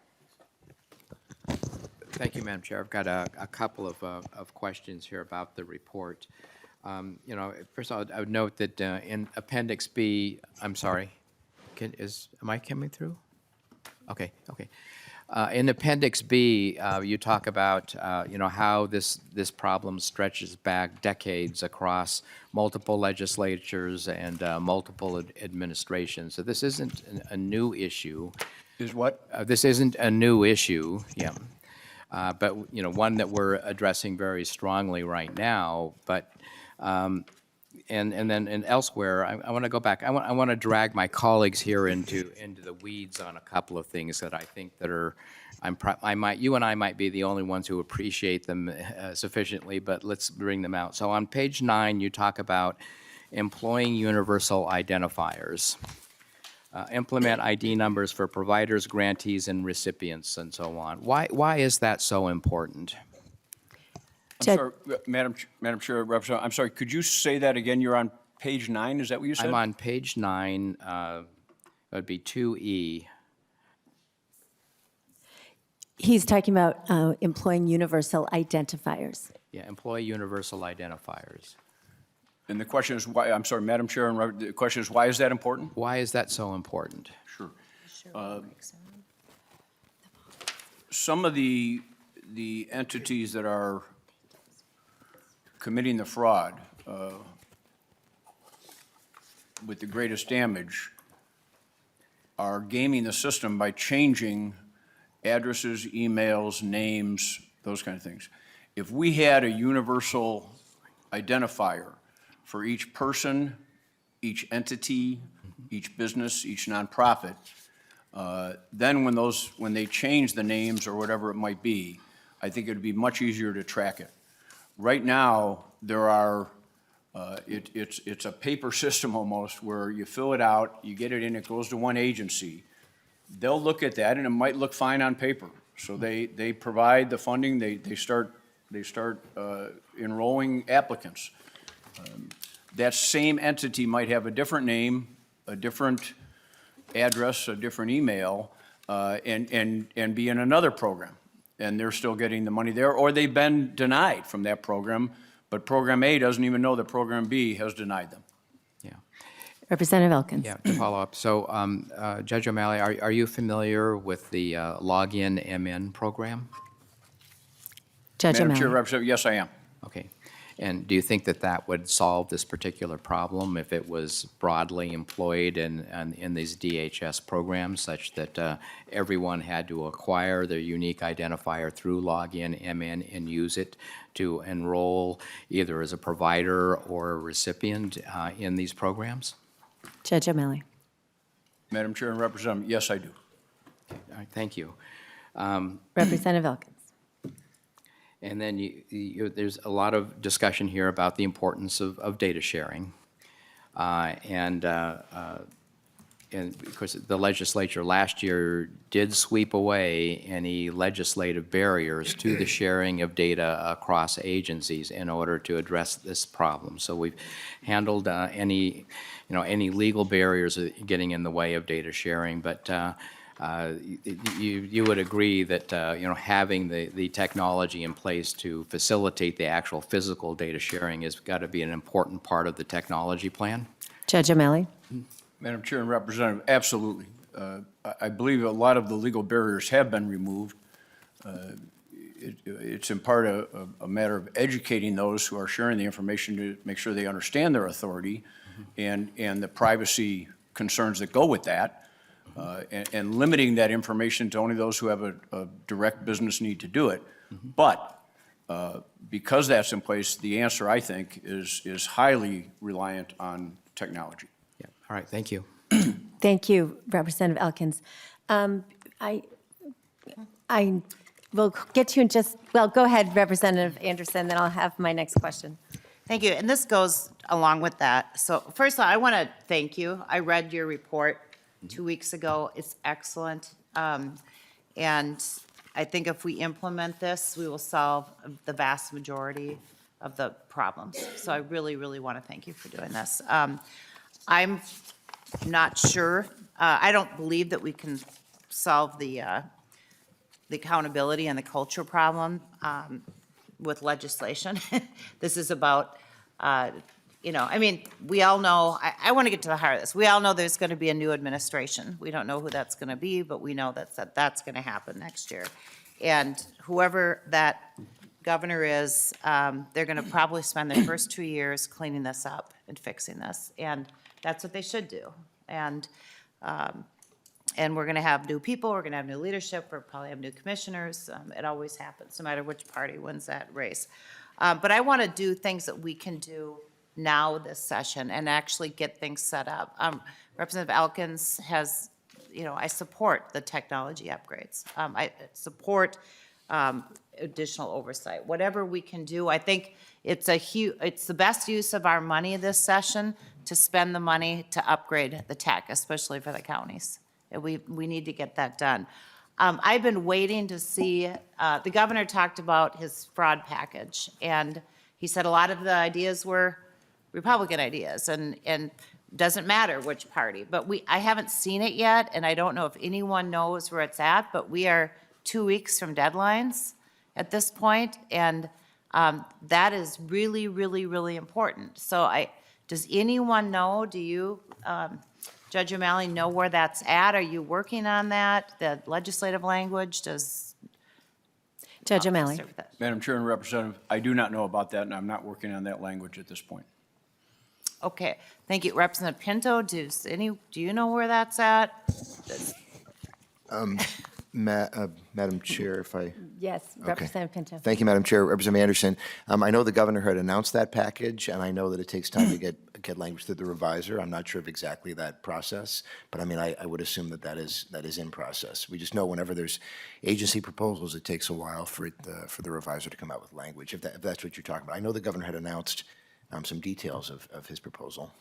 Thank you, Madam Chair. I've got a couple of questions here about the report. You know, first of all, I would note that in Appendix B, I'm sorry, am I coming through? Okay. In Appendix B, you talk about you know, how this problem stretches back decades across multiple legislatures and multiple administrations. So this isn't a new issue. Is what? This isn't a new issue, yeah. But you know, one that we're addressing very strongly right now. But and then elsewhere, I want to go back. I want to drag my colleagues here into the weeds on a couple of things that I think that are. You and I might be the only ones who appreciate them sufficiently, but let's bring them out. So on page 9, you talk about employing universal identifiers. Implement ID numbers for providers, grantees, and recipients, and so on. Why is that so important? I'm sorry, Madam Chair, Representative, I'm sorry, could you say that again? You're on page 9, is that what you said? I'm on page 9, it would be 2E. He's talking about employing universal identifiers. Yeah, employ universal identifiers. And the question is why, I'm sorry, Madam Chair, and the question is why is that important? Why is that so important? Sure. Some of the entities that are committing the fraud with the greatest damage are gaming the system by changing addresses, emails, names, those kind of things. If we had a universal identifier for each person, each entity, each business, each nonprofit. Then when they change the names or whatever it might be, I think it'd be much easier to track it. Right now, there are, it's a paper system almost, where you fill it out, you get it in, it goes to one agency. They'll look at that, and it might look fine on paper. So they provide the funding, they start enrolling applicants. That same entity might have a different name, a different address, a different email, and be in another program. And they're still getting the money there, or they've been denied from that program, but Program A doesn't even know that Program B has denied them. Yeah. Representative Elkins. Yeah, to follow up. So, Judge O'Malley, are you familiar with the Login MN program? Judge Madam Chair, O'Malley. Representative, yes, I am. Okay. And do you think that that would solve this particular problem if it was broadly employed in these DHS programs, such that everyone had to acquire their unique identifier through Login MN and use it to enroll either as a provider or a recipient in these programs? Judge O'Malley. Madam Chair and Representative, yes, I do. All right, thank you. Representative Elkins. And then there's a lot of discussion here about the importance of data sharing. And of course, the legislature last year did sweep away any legislative barriers to the sharing of data across agencies in order to address this problem. So we've handled any legal barriers getting in the way of data sharing, but you would agree that having the technology in place to facilitate the actual physical data sharing has got to be an important part of the technology plan? Judge O'Malley. Madam Chair and Representative, absolutely. I believe a lot of the legal barriers have been removed. It's in part a matter of educating those who are sharing the information to make sure they understand their authority and the privacy concerns that go with that, and limiting that information to only those who have a direct business need to do it. But because that's in place, the answer, I think, is highly reliant on technology. Yeah. All right, thank you. Thank you, Representative Elkins. I will get to you in just, well, go ahead, Representative Anderson, then I'll have my next question. Thank you, and this goes along with that. So first of all, I want to thank you. I read your report 2 weeks ago. It's excellent. And I think if we implement this, we will solve the vast majority of the problems. So I really, really want to thank you for doing this. I'm not sure, I don't believe that we can solve the accountability and the culture problem with legislation. This is about, we all know, I want to get to the heart of this. We all know there's going to be a new administration. We don't know who that's going to be, but we know that's going to happen next year. And whoever that governor is, they're going to probably spend their first 2 years cleaning this up and fixing this. And that's what they should do. And we're going to have new people, we're going to have new leadership, we'll probably have new commissioners. It always happens, no matter which party wins that race. But I want to do things that we can do now this session and actually get things set up. Representative Elkins has, I support the technology upgrades. I support additional oversight. Whatever we can do, I think it's the best use of our money this session to spend the money to upgrade the tech, especially for the counties. We need to get that done. I've been waiting to see, the governor talked about his fraud package, and he said a lot of the ideas were Republican ideas, and doesn't matter which party. But I haven't seen it yet, and I don't know if anyone knows where it's at, but we are 2 weeks from deadlines at this point, and that is really, really, really important. So does anyone know, do you, Judge O'Malley, know where that's at? Are you working on that? The legislative language, does? Judge O'Malley. Madam Chair and Representative, I do not know about that, and I'm not working on that language at this point. Okay, thank you. Representative Pinto, do you know where that's at? Madam Chair, if I... Yes, Representative Pinto. Thank you, Madam Chair. Representative Anderson, I know the governor had announced that package, and I know that it takes time to get language through the reviser. I'm not sure of exactly that process, but I mean, I would assume that that is in process. We just know whenever there's agency proposals, it takes a while for the reviser to come out with language, if that's what you're talking about. I know the governor had announced some details of his proposal.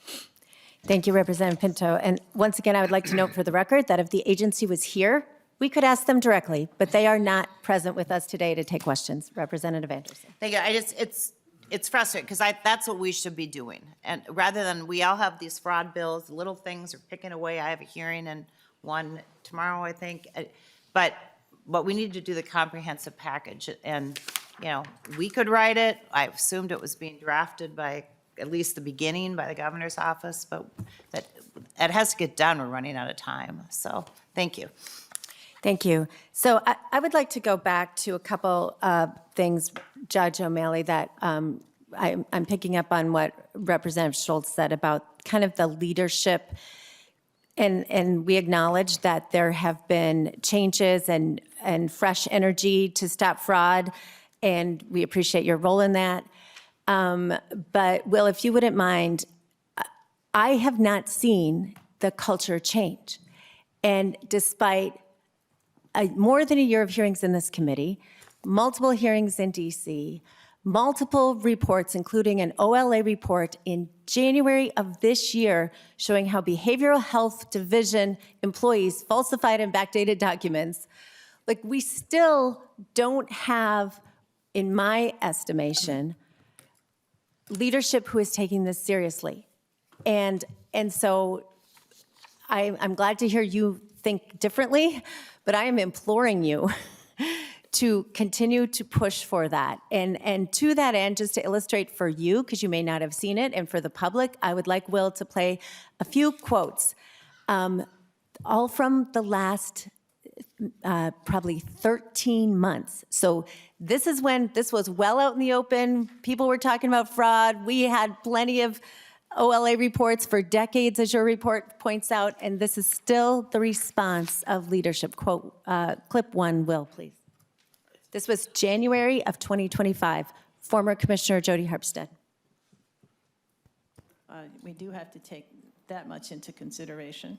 Thank you, Representative Pinto. And once again, I would like to note for the record that if the agency was here, we could ask them directly, but they are not present with us today to take questions. Representative Anderson. Thank you. It's frustrating because that's what we should be doing. And rather than, we all have these fraud bills, little things are picking away. I have a hearing and one tomorrow, I think. But we need to do the comprehensive package. And, we could write it. I assumed it was being drafted by at least the beginning by the governor's office, but that it has to get done. We're running out of time. So thank you. Thank you. So I would like to go back to a couple of things, Judge O'Malley, that I'm picking up on what Representative Schultz said about kind of the leadership. And we acknowledge that there have been changes and fresh energy to stop fraud, and we appreciate your role in that. But Will, if you wouldn't mind, I have not seen the culture change. And despite more than a year of hearings in this committee, multiple hearings in DC, multiple reports, including an OLA report in January of this year showing how behavioral health division employees falsified and backdated documents. Like, we still don't have, in my estimation, leadership who is taking this seriously. And so I'm glad to hear you think differently, but I am imploring you to continue to push for that. And to that end, just to illustrate for you, because you may not have seen it, and for the public, I would like Will to play a few quotes, all from the last probably 13 months. So this is when this was well out in the open. People were talking about fraud. We had plenty of OLA reports for decades, as your report points out, and this is still the response of leadership. Quote, clip one, Will, please. This was January of 2025. Former Commissioner Jody Harpstead. We do have to take that much into consideration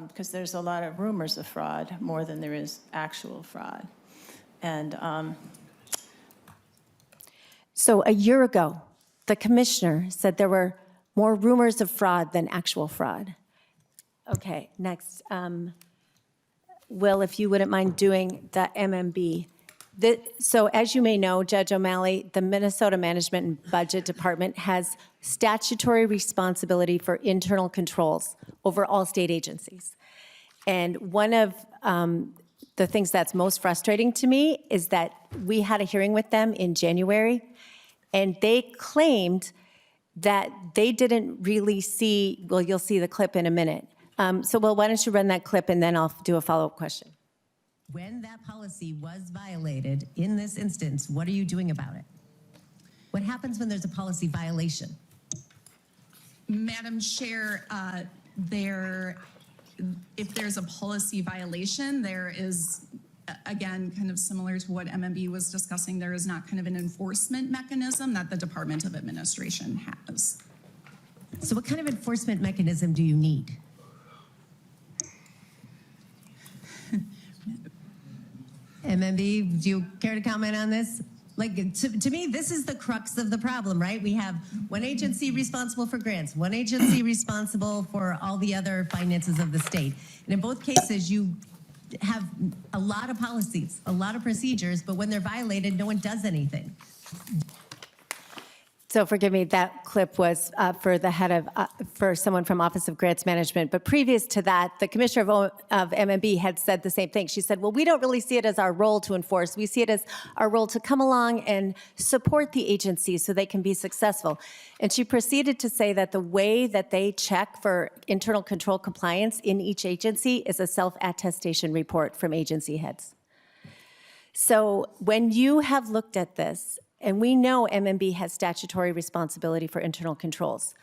because there's a lot of rumors of fraud more than there is actual fraud. And so a year ago, the commissioner said there were more rumors of fraud than actual fraud. Okay, next. Will, if you wouldn't mind doing the MMB. So as you may know, Judge O'Malley, the Minnesota Management and Budget Department has statutory responsibility for internal controls over all state agencies. And one of the things that's most frustrating to me is that we had a hearing with them in January, and they claimed that they didn't really see, well, you'll see the clip in a minute. So, Will, why don't you run that clip, and then I'll do a follow-up question. When that policy was violated in this instance, what are you doing about it? What happens when there's a policy violation? Madam Chair, if there's a policy violation, there is, again, kind of similar to what MMB was discussing, there is not kind of an enforcement mechanism that the Department of Administration has. So what kind of enforcement mechanism do you need? MMB, do you care to comment on this? Like, to me, this is the crux of the problem, right? We have one agency responsible for grants, one agency responsible for all the other finances of the state. And in both cases, you have a lot of policies, a lot of procedures, but when they're violated, no one does anything. So forgive me, that clip was for the head of, for someone from Office of Grants Management. But previous to that, the commissioner of MMB had said the same thing. She said, well, we don't really see it as our role to enforce. We see it as our role to come along and support the agency so they can be successful. And she proceeded to say that the way that they check for internal control compliance in each agency is a self-attestation report from agency heads. So when you have looked at this, and we know MMB has statutory responsibility for internal controls,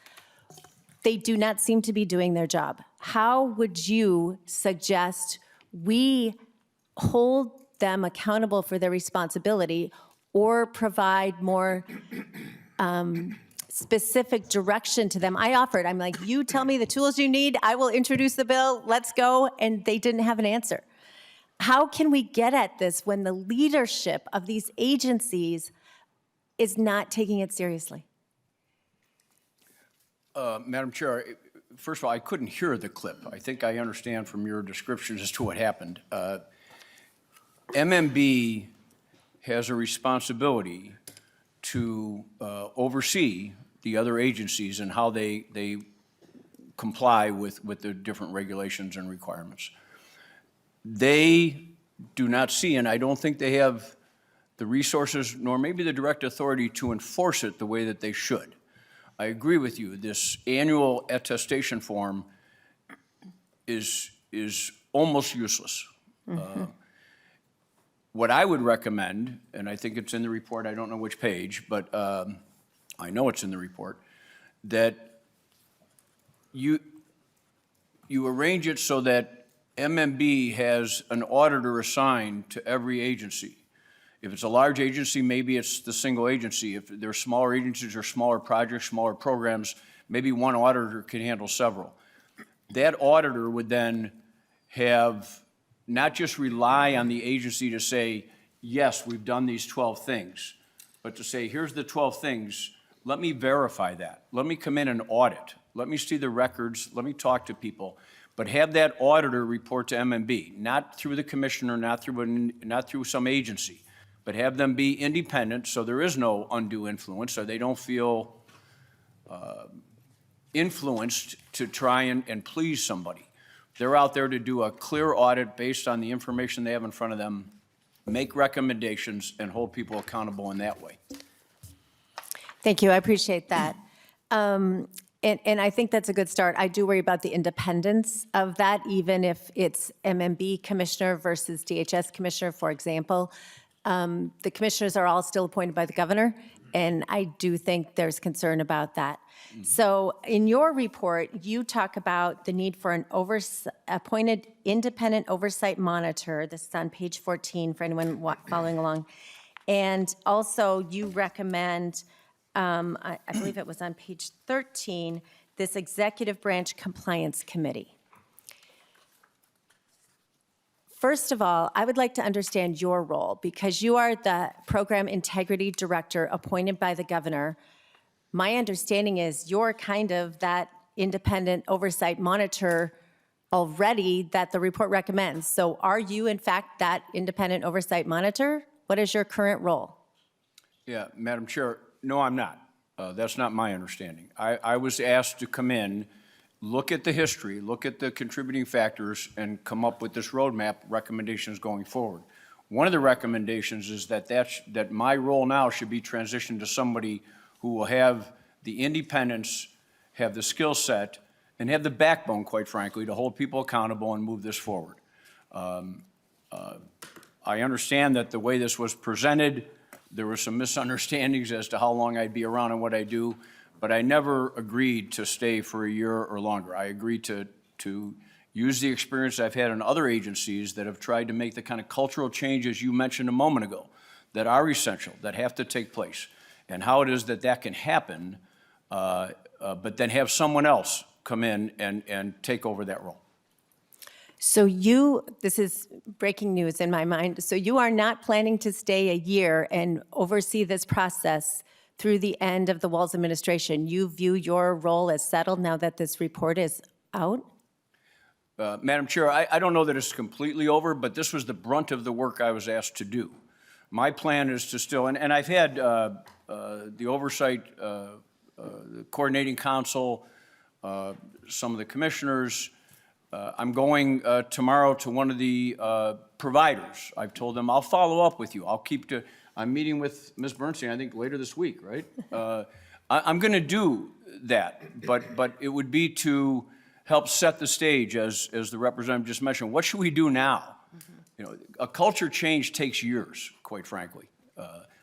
they do not seem to be doing their job. How would you suggest we hold them accountable for their responsibility or provide more specific direction to them. I offered, I'm like, you tell me the tools you need, I will introduce the bill, let's go, and they didn't have an answer. How can we get at this when the leadership of these agencies is not taking it seriously? Madam Chair, first of all, I couldn't hear the clip. I think I understand from your descriptions as to what happened. MMB has a responsibility to oversee the other agencies and how they comply with the different regulations and requirements. They do not see, and I don't think they have the resources nor maybe the direct authority to enforce it the way that they should. I agree with you. This annual attestation form is almost useless. What I would recommend, and I think it's in the report, I don't know which page, but I know it's in the report, that you arrange it so that MMB has an auditor assigned to every agency. If it's a large agency, maybe it's the single agency. If there are smaller agencies or smaller projects, smaller programs, maybe one auditor can handle several. That auditor would then have not just rely on the agency to say, yes, we've done these 12 things, but to say, here's the 12 things, let me verify that. Let me come in and audit. Let me see the records. Let me talk to people. But have that auditor report to MMB, not through the commissioner, not through some agency, but have them be independent so there is no undue influence, so they don't feel influenced to try and please somebody. They're out there to do a clear audit based on the information they have in front of them, make recommendations, and hold people accountable in that way. Thank you, I appreciate that. And I think that's a good start. I do worry about the independence of that, even if it's MMB commissioner versus DHS commissioner, for example. The commissioners are all still appointed by the governor, and I do think there's concern about that. So in your report, you talk about the need for an appointed independent oversight monitor. This is on page 14 for anyone following along. And also you recommend, I believe it was on page 13, this executive branch compliance committee. First of all, I would like to understand your role because you are the program integrity director appointed by the governor. My understanding is you're kind of that independent oversight monitor already that the report recommends. So are you in fact that independent oversight monitor? What is your current role? Yeah, Madam Chair, no, I'm not. That's not my understanding. I was asked to come in, look at the history, look at the contributing factors, and come up with this roadmap recommendations going forward. One of the recommendations is that my role now should be transitioned to somebody who will have the independence, have the skill set, and have the backbone, quite frankly, to hold people accountable and move this forward. I understand that the way this was presented, there were some misunderstandings as to how long I'd be around and what I do, but I never agreed to stay for a year or longer. I agreed to use the experience I've had in other agencies that have tried to make the kind of cultural changes you mentioned a moment ago that are essential, that have to take place, and how it is that that can happen, but then have someone else come in and take over that role. So this is breaking news in my mind, so you are not planning to stay a year and oversee this process through the end of the Walz administration. You view your role as settled now that this report is out? Madam Chair, I don't know that it's completely over, but this was the brunt of the work I was asked to do. My plan is to still, and I've had the Oversight, the Coordinating Council, some of the commissioners. I'm going tomorrow to one of the providers. I've told them I'll follow up with you. I'm meeting with Ms. Bernstein, I think later this week, right? I'm going to do that, but it would be to help set the stage, as the representative just mentioned. What should we do now? You know, a culture change takes years, quite frankly.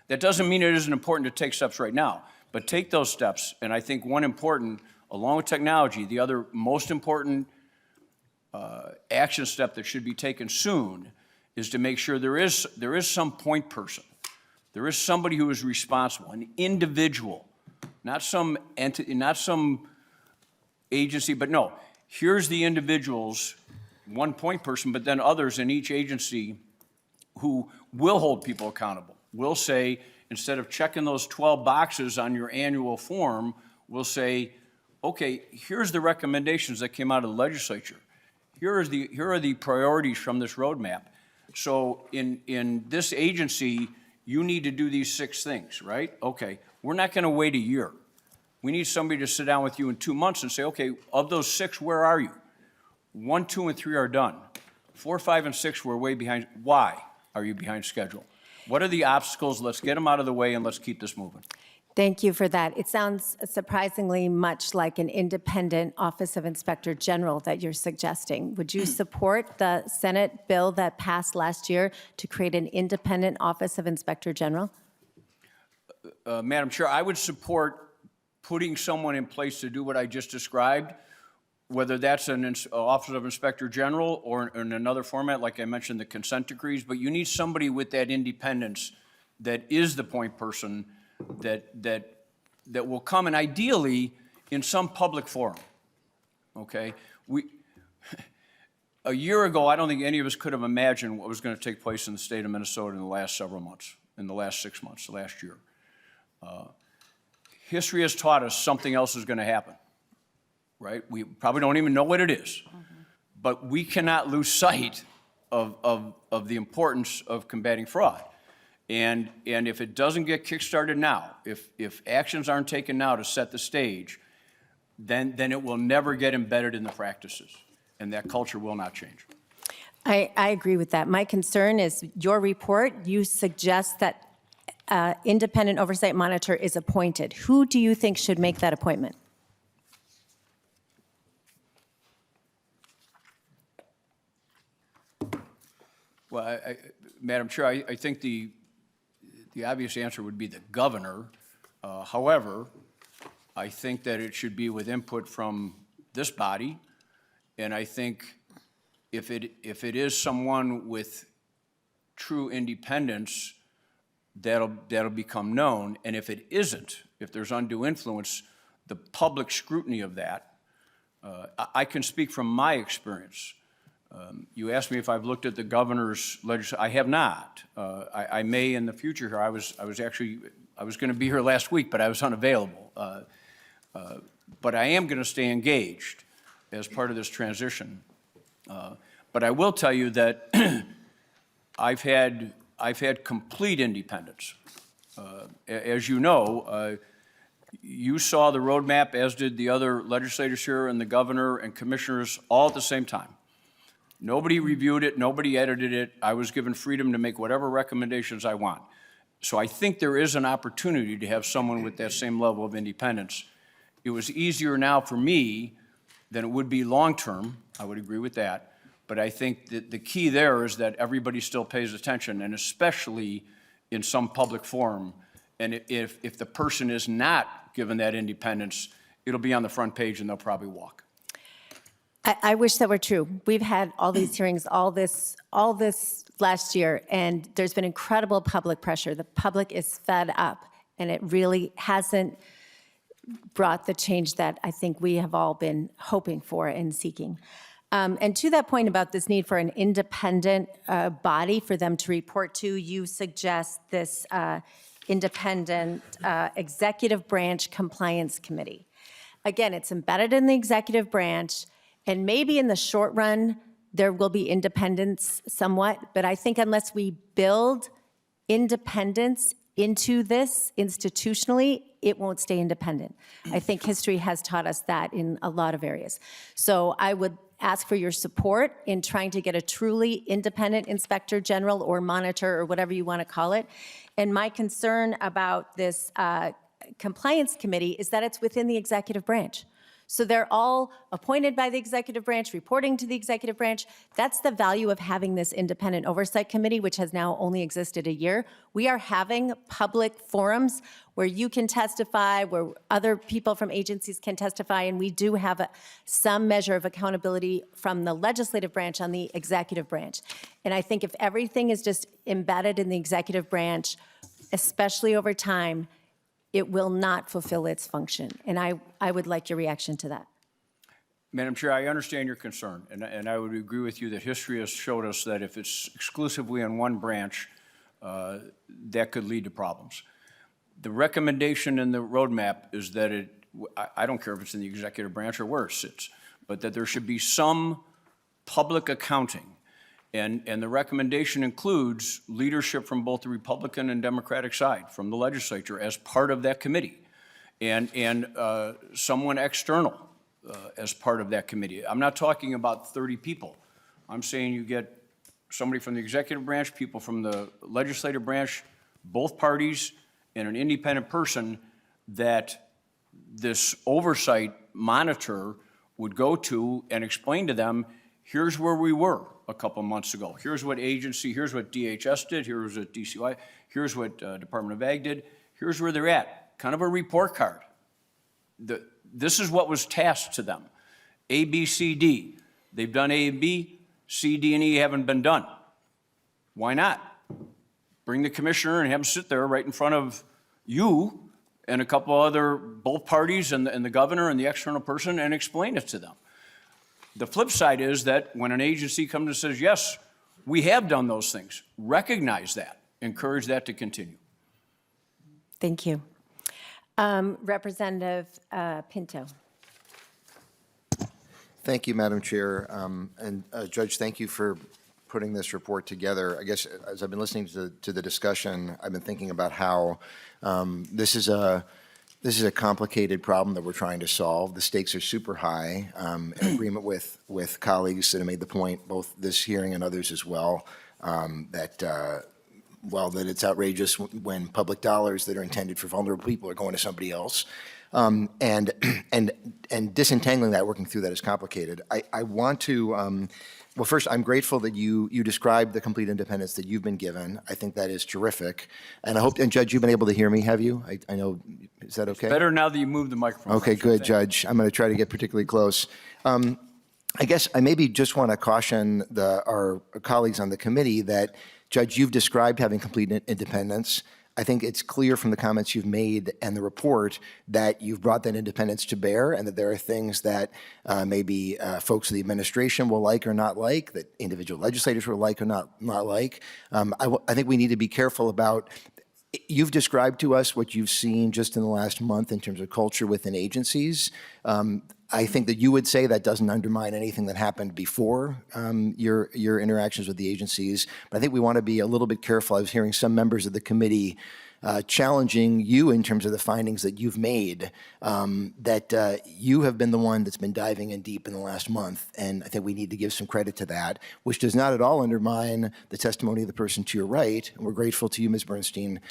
That doesn't mean it isn't important to take steps right now, but take those steps. And I think one important, along with technology, the other most important action step that should be taken soon is to make sure there is some point person. There is somebody who is responsible, an individual, not some entity, not some agency, but no, here's the individuals, one point person, but then others in each agency who will hold people accountable. Will say, instead of checking those 12 boxes on your annual form, we'll say, okay, here's the recommendations that came out of the legislature. Here are the priorities from this roadmap. So in this agency, you need to do these 6 things, right? Okay, we're not gonna wait a year. We need somebody to sit down with you in 2 months and say, okay, of those 6, where are you? 1, 2, and 3 are done. 4, 5, and 6, we're way behind. Why are you behind schedule? What are the obstacles? Let's get them out of the way and let's keep this moving. Thank you for that. It sounds surprisingly much like an independent Office of Inspector General that you're suggesting. Would you support the Senate bill that passed last year to create an independent Office of Inspector General? Madam Chair, I would support putting someone in place to do what I just described, whether that's an Office of Inspector General or in another format, like I mentioned, the consent decrees, but you need somebody with that independence that is the point person that will come, and ideally in some public forum, okay? A year ago, I don't think any of us could have imagined what was going to take place in the state of Minnesota in the last several months, in the last 6 months, the last year. History has taught us something else is going to happen, right? We probably don't even know what it is, but we cannot lose sight of the importance of combating fraud. And if it doesn't get kickstarted now, if actions aren't taken now to set the stage, then it will never get embedded in the practices, and that culture will not change. I agree with that. My concern is your report, you suggest that independent oversight monitor is appointed. Who do you think should make that appointment? Well, Madam Chair, I think the obvious answer would be the governor. However, I think that it should be with input from this body, and I think if it is someone with true independence, that'll become known, and if it isn't, if there's undue influence, the public scrutiny of that, I can speak from my experience. You asked me if I've looked at the governor's legislation. I have not. I may in the future here. I was going to be here last week, but I was unavailable. But I am going to stay engaged as part of this transition. But I will tell you that I've had complete independence. As you know, you saw the roadmap, as did the other legislators here and the governor and commissioners, all at the same time. Nobody reviewed it, nobody edited it. I was given freedom to make whatever recommendations I want. So I think there is an opportunity to have someone with that same level of independence. It was easier now for me than it would be long-term. I would agree with that. But I think that the key there is that everybody still pays attention, and especially in some public forum. And if the person is not given that independence, it'll be on the front page and they'll probably walk. I wish that were true. We've had all these hearings, all this last year, and there's been incredible public pressure. The public is fed up, and it really hasn't brought the change that I think we have all been hoping for and seeking. And to that point about this need for an independent body for them to report to, you suggest this independent executive branch compliance committee. Again, it's embedded in the executive branch, and maybe in the short run, there will be independence somewhat, but I think unless we build independence into this institutionally, it won't stay independent. I think history has taught us that in a lot of areas. So I would ask for your support in trying to get a truly independent inspector general or monitor or whatever you want to call it. And my concern about this compliance committee is that it's within the executive branch. So they're all appointed by the executive branch, reporting to the executive branch. That's the value of having this independent oversight committee, which has now only existed a year. We are having public forums where you can testify, where other people from agencies can testify, and we do have some measure of accountability from the legislative branch on the executive branch. And I think if everything is just embedded in the executive branch, especially over time, it will not fulfill its function. And I would like your reaction to that. Madam Chair, I understand your concern, and I would agree with you that history has showed us that if it's exclusively in one branch, that could lead to problems. The recommendation in the roadmap is that I don't care if it's in the executive branch or where it sits, but that there should be some public accounting. And the recommendation includes leadership from both the Republican and Democratic side, from the legislature, as part of that committee, and someone external as part of that committee. I'm not talking about 30 people. I'm saying you get somebody from the executive branch, people from the legislative branch, both parties, and an independent person that this oversight monitor would go to and explain to them, here's where we were a couple months ago. Here's what agency, here's what DHS did, here's what DCY, here's what Department of Ag did, here's where they're at. Kind of a report card. This is what was tasked to them. A, B, C, D. They've done A and B, C, D, and E haven't been done. Why not? Bring the commissioner and have him sit there right in front of you and a couple other, both parties and the governor and the external person, and explain it to them. The flip side is that when an agency comes and says, yes, we have done those things, recognize that, encourage that to continue. Thank you. Representative Pinto. Thank you, Madam Chair. And Judge, thank you for putting this report together. I guess as I've been listening to the discussion, I've been thinking about how this is a complicated problem that we're trying to solve. The stakes are super high. In agreement with colleagues that have made the point, both this hearing and others as well, that that it's outrageous when public dollars that are intended for vulnerable people are going to somebody else. And disentangling that, working through that is complicated. I want to, well, first, I'm grateful that you described the complete independence that you've been given. I think that is terrific. And I hope, and Judge, you've been able to hear me, have you? I know, is that okay? Better now that you moved the microphone. Okay, good, Judge. I'm going to try to get particularly close. I guess I maybe just want to caution our colleagues on the committee that, Judge, you've described having complete independence. I think it's clear from the comments you've made and the report that you've brought that independence to bear, and that there are things that maybe folks in the administration will like or not like, that individual legislators will like or not like. I think we need to be careful about. You've described to us what you've seen just in the last month in terms of culture within agencies. I think that you would say that doesn't undermine anything that happened before your interactions with the agencies. But I think we want to be a little bit careful. I was hearing some members of the committee challenging you in terms of the findings that you've made, that you have been the one that's been diving in deep in the last month. And I think we need to give some credit to that, which does not at all undermine the testimony of the person to your right. And we're grateful to you, Ms. Bernstein,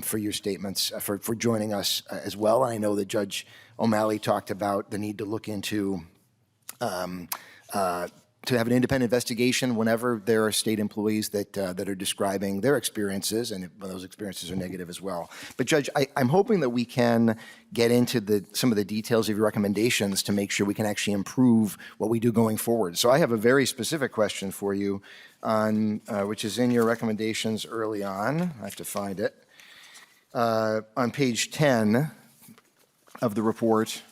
for your statements, for joining us as well. And I know that Judge O'Malley talked about the need to look into to have an independent investigation whenever there are state employees that are describing their experiences, and when those experiences are negative as well. But Judge, I'm hoping that we can get into some of the details of your recommendations to make sure we can actually improve what we do going forward. So I have a very specific question for you on, which is in your recommendations early on. I have to find it. On page 10 of the report,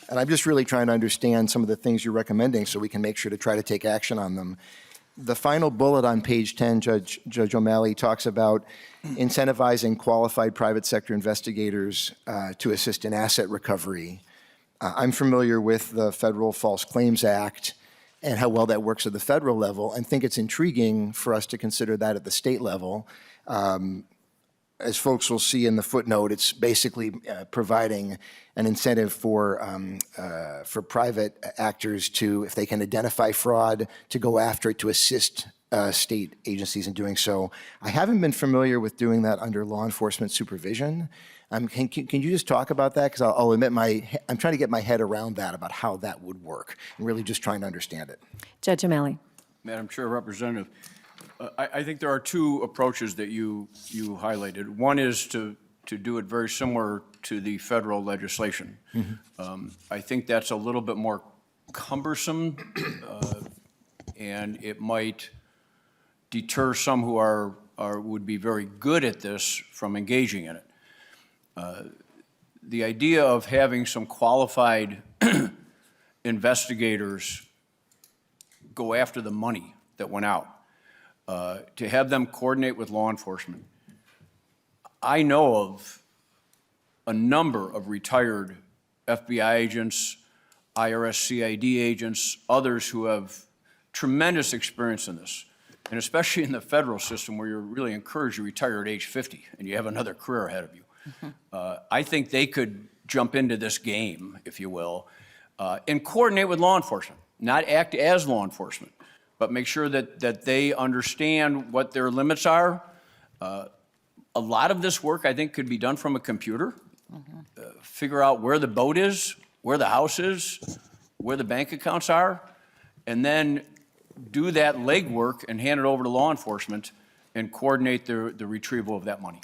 and I'm just really trying to understand some of the things you're recommending so we can make sure to try to take action on them. The final bullet on page 10, Judge O'Malley, talks about incentivizing qualified private sector investigators to assist in asset recovery. I'm familiar with the Federal False Claims Act and how well that works at the federal level, and think it's intriguing for us to consider that at the state level. As folks will see in the footnote, it's basically providing an incentive for private actors to, if they can identify fraud, to go after it, to assist state agencies in doing so. I haven't been familiar with doing that under law enforcement supervision. Can you just talk about that? Because I'll admit I'm trying to get my head around that, about how that would work, and really just trying to understand it. Judge O'Malley. Madam Chair, Representative, I think there are two approaches that you highlighted. One is to do it very similar to the federal legislation. I think that's a little bit more cumbersome, and it might deter some who would be very good at this from engaging in it. The idea of having some qualified investigators go after the money that went out, to have them coordinate with law enforcement. I know of a number of retired FBI agents, IRS CID agents, others who have tremendous experience in this, and especially in the federal system where you're really encouraged to retire at age 50 and you have another career ahead of you. I think they could jump into this game, if you will, and coordinate with law enforcement, not act as law enforcement, but make sure that they understand what their limits are. A lot of this work, I think, could be done from a computer. Figure out where the boat is, where the house is, where the bank accounts are, and then do that legwork and hand it over to law enforcement and coordinate the retrieval of that money.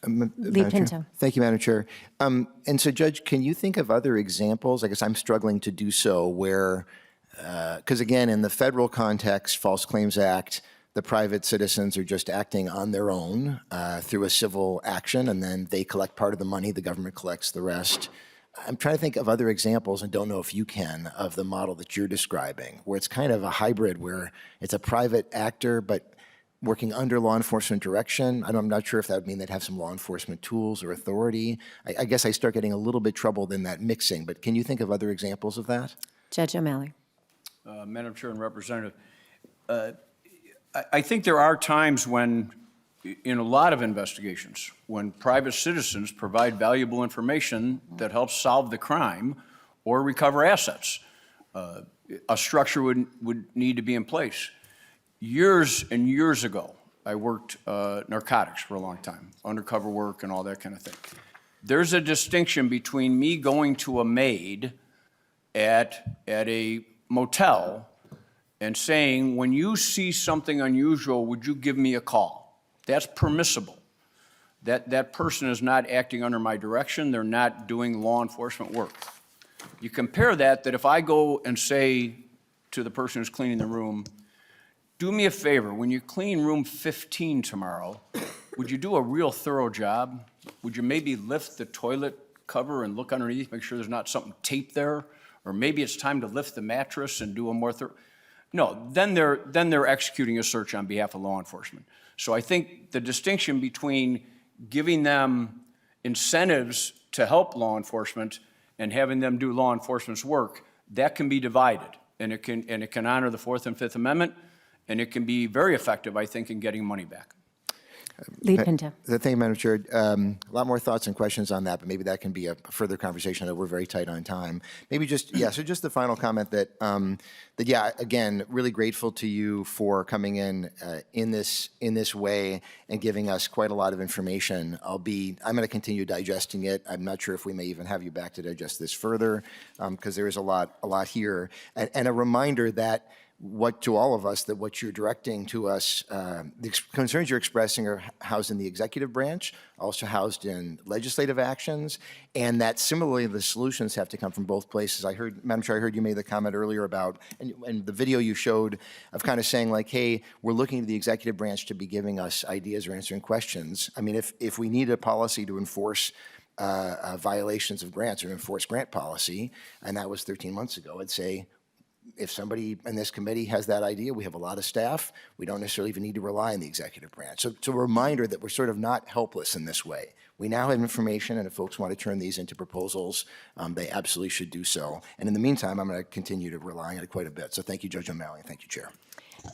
Lee Pinto. Thank you, Madam Chair. And so, Judge, can you think of other examples? I guess I'm struggling to do so where, because again, in the federal context, False Claims Act, the private citizens are just acting on their own through a civil action, and then they collect part of the money, the government collects the rest. I'm trying to think of other examples, and don't know if you can, of the model that you're describing, where it's kind of a hybrid, where it's a private actor, but working under law enforcement direction. I'm not sure if that would mean they'd have some law enforcement tools or authority. I guess I start getting a little bit troubled in that mixing, but can you think of other examples of that? Judge O'Malley. Madam Chair and Representative, I think there are times when, in a lot of investigations, when private citizens provide valuable information that helps solve the crime or recover assets. A structure would need to be in place. Years and years ago, I worked narcotics for a long time, undercover work and all that kind of thing. There's a distinction between me going to a maid at a motel and saying, when you see something unusual, would you give me a call? That's permissible. That person is not acting under my direction. They're not doing law enforcement work. You compare that if I go and say to the person who's cleaning the room, do me a favor, when you clean room 15 tomorrow, would you do a real thorough job? Would you maybe lift the toilet cover and look underneath, make sure there's not something taped there? Or maybe it's time to lift the mattress and do a more thorough. No, then they're executing a search on behalf of law enforcement. So I think the distinction between giving them incentives to help law enforcement and having them do law enforcement's work, that can be divided. And it can honor the Fourth and Fifth Amendment, and it can be very effective, I think, in getting money back. Lee Pinto. Thank you, Madam Chair. A lot more thoughts and questions on that, but maybe that can be a further conversation. I know we're very tight on time. Maybe just, so just the final comment that, again, really grateful to you for coming in this way and giving us quite a lot of information. I'm going to continue digesting it. I'm not sure if we may even have you back to digest this further, because there is a lot here. And a reminder that to all of us, that what you're directing to us, the concerns you're expressing are housed in the executive branch, also housed in legislative actions, and that similarly the solutions have to come from both places. Madam Chair, I heard you made the comment earlier about, and the video you showed of kind of saying like, hey, we're looking to the executive branch to be giving us ideas or answering questions. I mean, if we need a policy to enforce violations of grants or enforce grant policy, and that was 13 months ago, I'd say, if somebody in this committee has that idea, we have a lot of staff. We don't necessarily even need to rely on the executive branch. So it's a reminder that we're sort of not helpless in this way. We now have information, and if folks want to turn these into proposals, they absolutely should do so. And in the meantime, I'm going to continue to rely on it quite a bit. So thank you, Judge O'Malley, and thank you, Chair.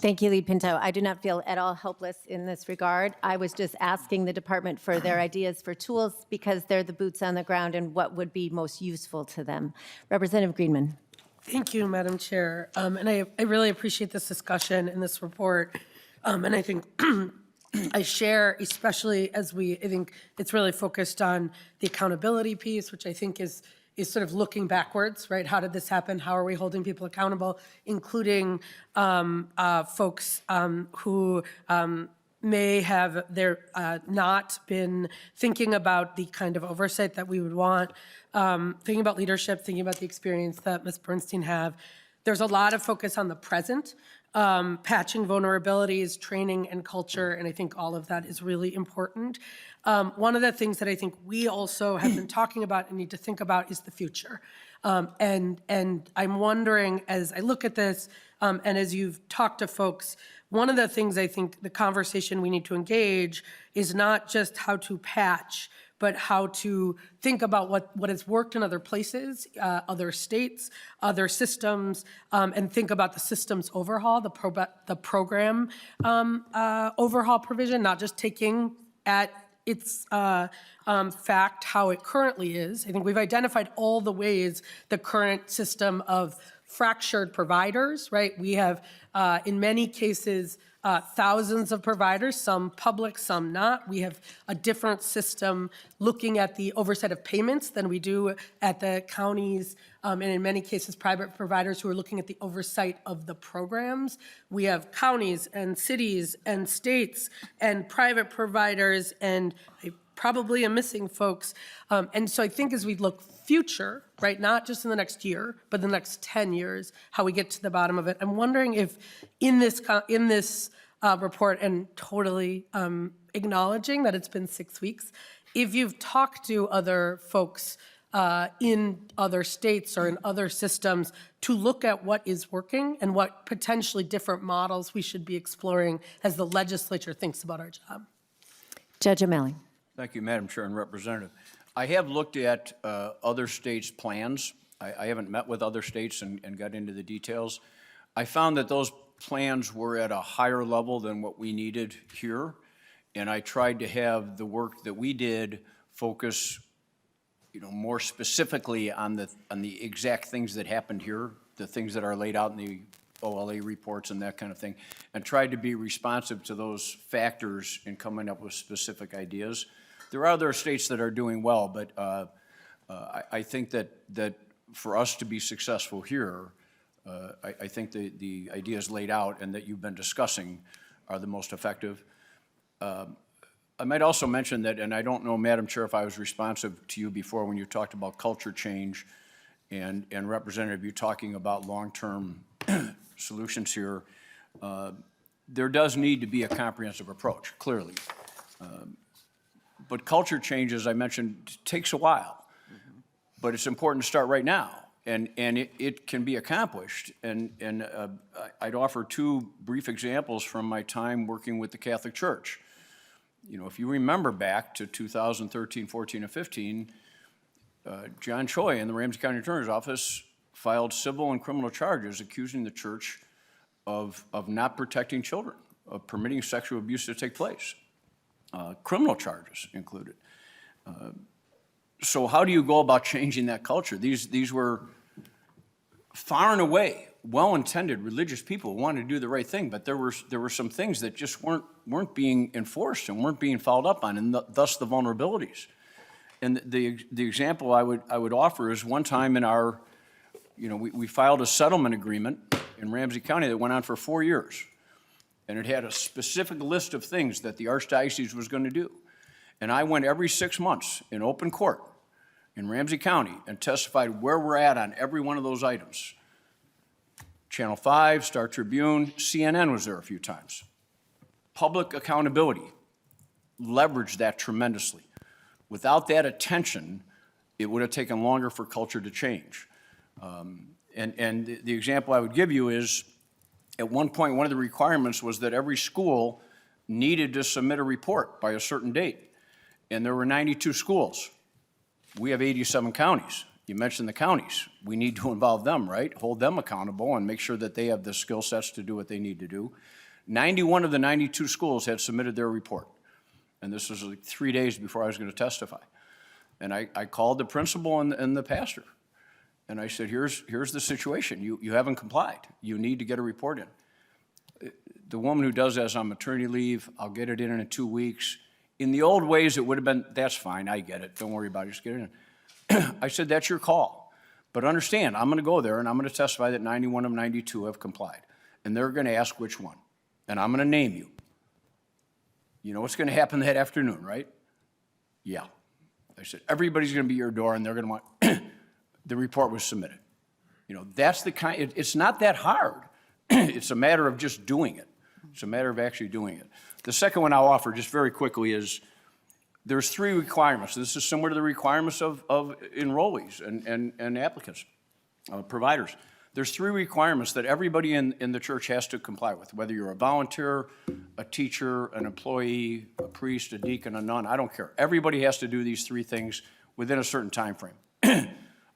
Thank you, Lee Pinto. I do not feel at all helpless in this regard. I was just asking the department for their ideas for tools because they're the boots on the ground and what would be most useful to them. Representative Greenman. Thank you, Madam Chair. And I really appreciate this discussion and this report. And I think I share, especially as I think it's really focused on the accountability piece, which I think is sort of looking backwards, right? How did this happen? How are we holding people accountable, including folks who may have not been thinking about the kind of oversight that we would want, thinking about leadership, thinking about the experience that Ms. Bernstein have. There's a lot of focus on the present, patching vulnerabilities, training, and culture, and I think all of that is really important. One of the things that I think we also have been talking about and need to think about is the future. And I'm wondering, as I look at this, and as you've talked to folks, one of the things I think the conversation we need to engage is not just how to patch, but how to think about what has worked in other places, other states, other systems, and think about the systems overhaul, the program overhaul provision, not just taking at its fact how it currently is. I think we've identified all the ways the current system of fractured providers, right? We have, in many cases, thousands of providers, some public, some not. We have a different system looking at the oversight of payments than we do at the counties, and in many cases, private providers who are looking at the oversight of the programs. We have counties and cities and states and private providers, and I probably am missing folks. And so I think as we look future, right, not just in the next year, but the next 10 years, how we get to the bottom of it. I'm wondering if in this report, and totally acknowledging that it's been 6 weeks, if you've talked to other folks in other states or in other systems to look at what is working and what potentially different models we should be exploring as the legislature thinks about our job. Judge O'Malley. Thank you, Madam Chair and Representative. I have looked at other states' plans. I haven't met with other states and got into the details. I found that those plans were at a higher level than what we needed here, and I tried to have the work that we did focus, more specifically on the exact things that happened here, the things that are laid out in the OLA reports and that kind of thing, and tried to be responsive to those factors in coming up with specific ideas. There are other states that are doing well, but I think that for us to be successful here, I think the ideas laid out and that you've been discussing are the most effective. I might also mention that, and I don't know, Madam Chair, if I was responsive to you before when you talked about culture change and Representative, you talking about long-term solutions here. There does need to be a comprehensive approach, clearly. But culture change, as I mentioned, takes a while. But it's important to start right now. And it can be accomplished. And I'd offer two brief examples from my time working with the Catholic Church. If you remember back to 2013, 14, and 15, John Choi in the Ramsey County Attorney's Office filed civil and criminal charges accusing the church of not protecting children, of permitting sexual abuse to take place. Criminal charges included. So how do you go about changing that culture? These were far and away well-intended religious people who wanted to do the right thing, but there were some things that just weren't being enforced and weren't being followed up on, and thus the vulnerabilities. And the example I would offer is one time in our, we filed a settlement agreement in Ramsey County that went on for 4 years, and it had a specific list of things that the Archdiocese was going to do. And I went every 6 months in open court in Ramsey County and testified where we're at on every one of those items. Channel 5, Star Tribune, CNN was there a few times. Public accountability leveraged that tremendously. Without that attention, it would have taken longer for culture to change. And the example I would give you is, at one point, one of the requirements was that every school needed to submit a report by a certain date. And there were 92 schools. We have 87 counties. You mentioned the counties. We need to involve them, right? Hold them accountable and make sure that they have the skill sets to do what they need to do. 91 of the 92 schools had submitted their report. And this was like 3 days before I was going to testify. And I called the principal and the pastor. And I said, here's the situation. You haven't complied. You need to get a report in. The woman who does that is on maternity leave. I'll get it in 2 weeks. In the old ways, it would have been, that's fine, I get it. Don't worry about it, just get it in. I said, that's your call. But understand, I'm going to go there and I'm going to testify that 91 of 92 have complied. And they're going to ask which one. And I'm going to name you. You know what's going to happen that afternoon, right? Yeah. I said, everybody's going to be at your door and they're going to want, the report was submitted. You know, that's the kind, it's not that hard. It's a matter of just doing it. It's a matter of actually doing it. The second one I'll offer just very quickly is there's 3 requirements. This is similar to the requirements of enrollees and applicants, providers. There's 3 requirements that everybody in the church has to comply with, whether you're a volunteer, a teacher, an employee, a priest, a deacon, a nun, I don't care. Everybody has to do these 3 things within a certain time frame.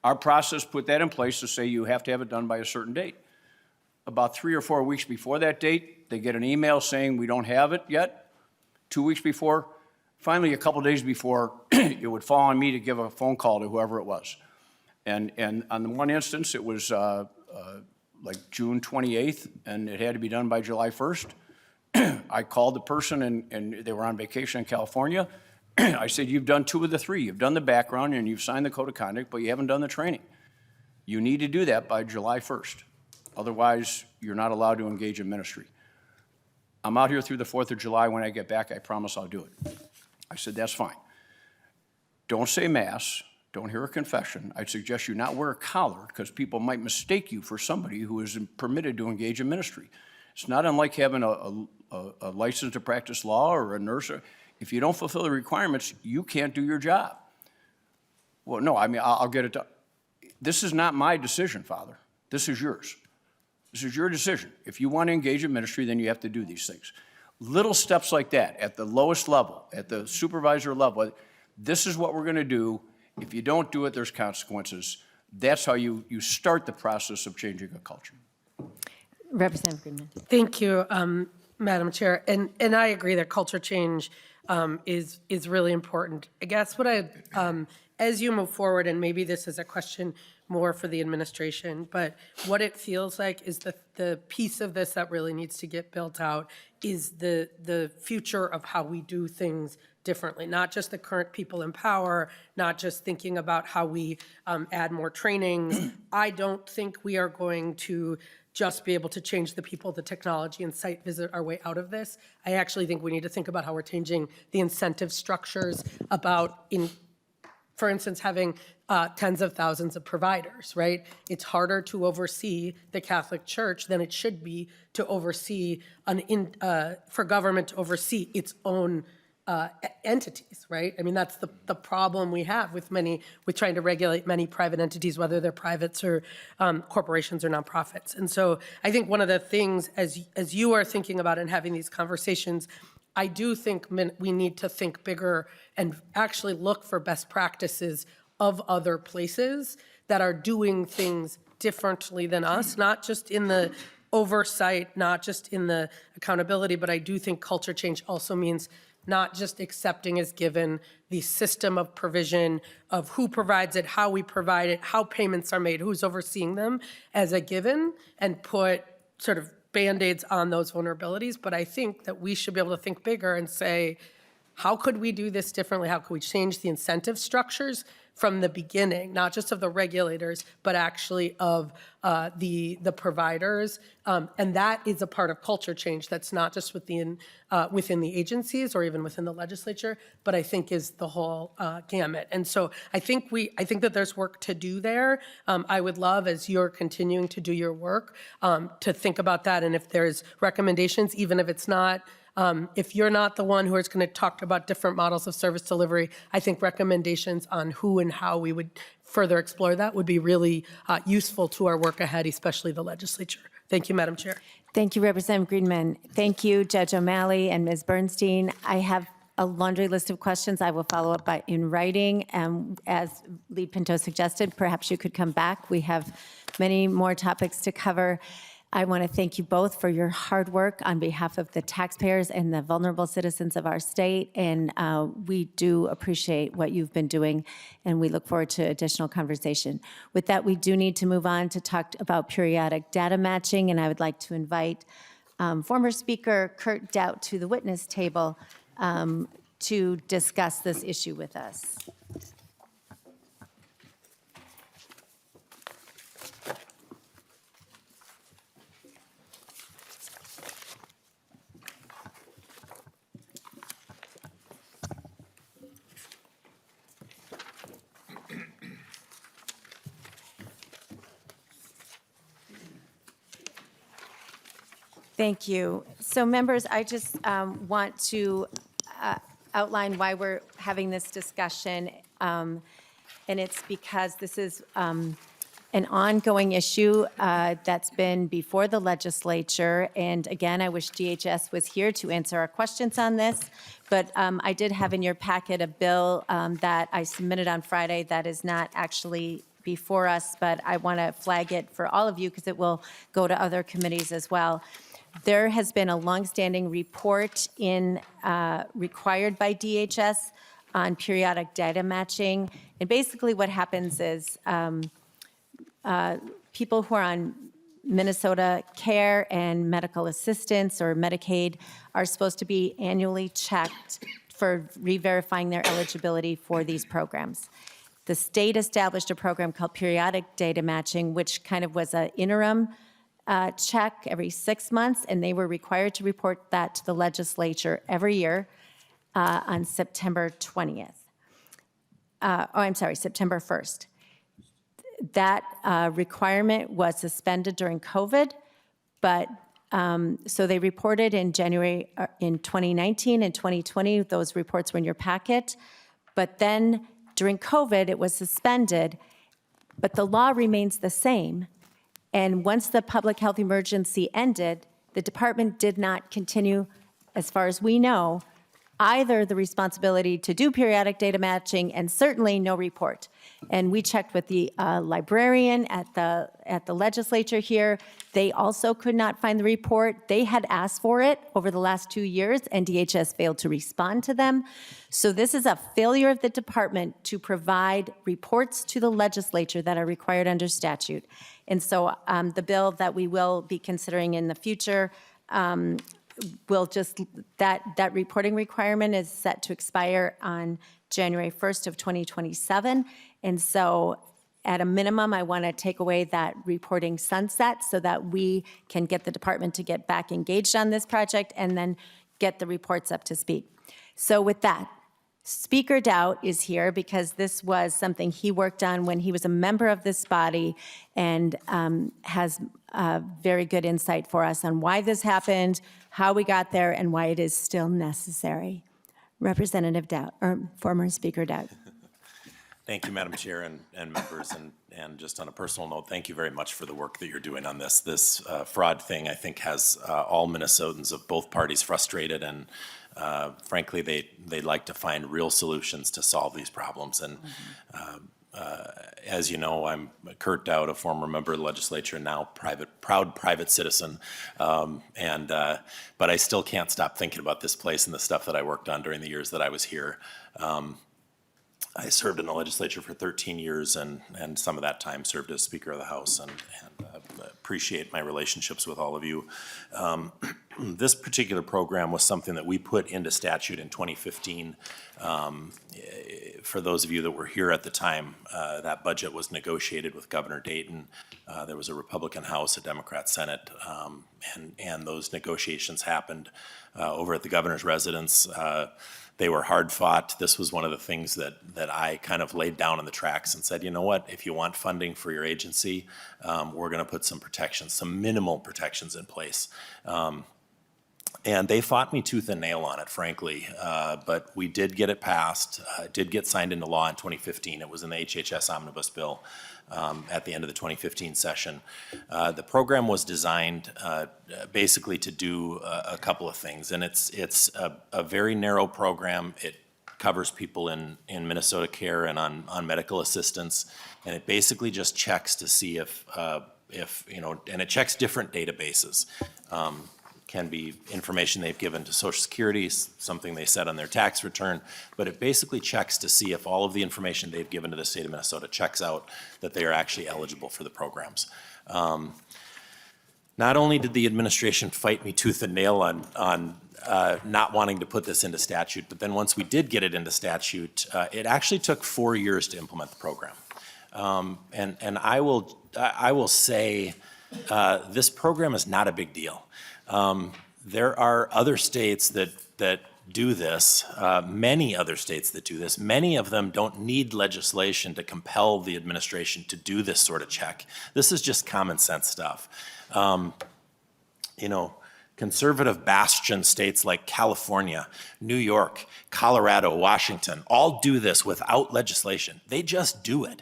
Our process put that in place to say you have to have it done by a certain date. About 3 or 4 weeks before that date, they get an email saying we don't have it yet. 2 weeks before, finally a couple days before, it would fall on me to give a phone call to whoever it was. And on the one instance, it was like June 28th, and it had to be done by July 1st. I called the person, and they were on vacation in California. I said, you've done 2 of the 3. You've done the background, and you've signed the code of conduct, but you haven't done the training. You need to do that by July 1st. Otherwise, you're not allowed to engage in ministry. I'm out here through the 4th of July. When I get back, I promise I'll do it. I said, that's fine. Don't say Mass. Don't hear a confession. I'd suggest you not wear a collar because people might mistake you for somebody who is permitted to engage in ministry. It's not unlike having a license to practice law or a nurse. If you don't fulfill the requirements, you can't do your job. Well, no, I mean, I'll get it done. This is not my decision, Father. This is yours. This is your decision. If you want to engage in ministry, then you have to do these things. Little steps like that at the lowest level, at the supervisor level, this is what we're going to do. If you don't do it, there's consequences. That's how you start the process of changing a culture. Representative Greenman. Thank you, Madam Chair. And I agree that culture change is really important. I guess what as you move forward, and maybe this is a question more for the administration, but what it feels like is the piece of this that really needs to get built out is the future of how we do things differently, not just the current people in power, not just thinking about how we add more trainings. I don't think we are going to just be able to change the people, the technology, and site visit our way out of this. I actually think we need to think about how we're changing the incentive structures about, for instance, having tens of thousands of providers, right? It's harder to oversee the Catholic Church than it should be to oversee, for government to oversee its own entities, right? I mean, that's the problem we have with trying to regulate many private entities, whether they're privates or corporations or nonprofits. And so I think one of the things, as you are thinking about and having these conversations, I do think we need to think bigger and actually look for best practices of other places that are doing things differently than us, not just in the oversight, not just in the accountability, but I do think culture change also means not just accepting as given the system of provision of who provides it, how we provide it, how payments are made, who's overseeing them as a given, and put sort of Band-Aids on those vulnerabilities. But I think that we should be able to think bigger and say, how could we do this differently? How could we change the incentive structures from the beginning, not just of the regulators, but actually of the providers? And that is a part of culture change that's not just within the agencies or even within the legislature, but I think is the whole gamut. And so I think that there's work to do there. I would love, as you're continuing to do your work, to think about that. And if there's recommendations, even if it's not, if you're not the one who is going to talk about different models of service delivery, I think recommendations on who and how we would further explore that would be really useful to our work ahead, especially the legislature. Thank you, Madam Chair. Thank you, Representative Greenman. Thank you, Judge O'Malley and Ms. Bernstein. I have a laundry list of questions. I will follow up in writing. As Lead Pinto suggested, perhaps you could come back. We have many more topics to cover. I want to thank you both for your hard work on behalf of the taxpayers and the vulnerable citizens of our state, and we do appreciate what you've been doing, and we look forward to additional conversation. With that, we do need to move on to talk about periodic data matching, and I would like to invite former Speaker Kurt Doubt to the witness table to discuss this issue with us. Thank you. So members, I just want to outline why we're having this discussion. And it's because this is an ongoing issue that's been before the legislature. And again, I wish DHS was here to answer our questions on this. But I did have in your packet a bill that I submitted on Friday that is not actually before us, but I want to flag it for all of you because it will go to other committees as well. There has been a longstanding report required by DHS on periodic data matching. And basically what happens is people who are on Minnesota Care and medical assistance or Medicaid are supposed to be annually checked for re-verifying their eligibility for these programs. The state established a program called periodic data matching, which kind of was an interim check every 6 months, and they were required to report that to the legislature every year on September 20th. September 1st. That requirement was suspended during COVID, but so they reported in January, in 2019 and 2020, those reports were in your packet, but then during COVID, it was suspended, but the law remains the same. And once the public health emergency ended, the department did not continue, as far as we know, either the responsibility to do periodic data matching and certainly no report. And we checked with the librarian at the legislature here. They also could not find the report. They had asked for it over the last 2 years, and DHS failed to respond to them. So this is a failure of the department to provide reports to the legislature that are required under statute. And so the bill that we will be considering in the future will just, that reporting requirement is set to expire on January 1st of 2027. And so at a minimum, I want to take away that reporting sunset so that we can get the department to get back engaged on this project and then get the reports up to speed. So with that, Speaker Doubt is here because this was something he worked on when he was a member of this body and has very good insight for us on why this happened, how we got there, and why it is still necessary. Representative Doubt, or former Speaker Doubt. Thank you, Madam Chair and members. And just on a personal note, thank you very much for the work that you're doing on this. This fraud thing, I think, has all Minnesotans of both parties frustrated, and frankly, they'd like to find real solutions to solve these problems. And as you know, I'm Kurt Doubt, a former member of the legislature, now proud private citizen. But I still can't stop thinking about this place and the stuff that I worked on during the years that I was here. I served in the legislature for 13 years and some of that time served as Speaker of the House, and appreciate my relationships with all of you. This particular program was something that we put into statute in 2015. For those of you that were here at the time, that budget was negotiated with Governor Dayton. There was a Republican House, a Democrat Senate, and those negotiations happened over at the governor's residence. They were hard fought. This was one of the things that I kind of laid down on the tracks and said, you know what, if you want funding for your agency, we're going to put some protections, some minimal protections in place. And they fought me tooth and nail on it, frankly, but we did get it passed. It did get signed into law in 2015. It was in the HHS Omnibus Bill at the end of the 2015 session. The program was designed basically to do a couple of things, and it's a very narrow program. It covers people in Minnesota Care and on medical assistance, and it basically just checks to see if if, and it checks different databases. Can be information they've given to Social Security, something they said on their tax return, but it basically checks to see if all of the information they've given to the state of Minnesota checks out that they are actually eligible for the programs. Not only did the administration fight me tooth and nail on not wanting to put this into statute, but then once we did get it into statute, it actually took 4 years to implement the program. And I will say this program is not a big deal. There are other states that do this, many other states that do this. Many of them don't need legislation to compel the administration to do this sort of check. This is just common sense stuff. Conservative bastion states like California, New York, Colorado, Washington, all do this without legislation. They just do it.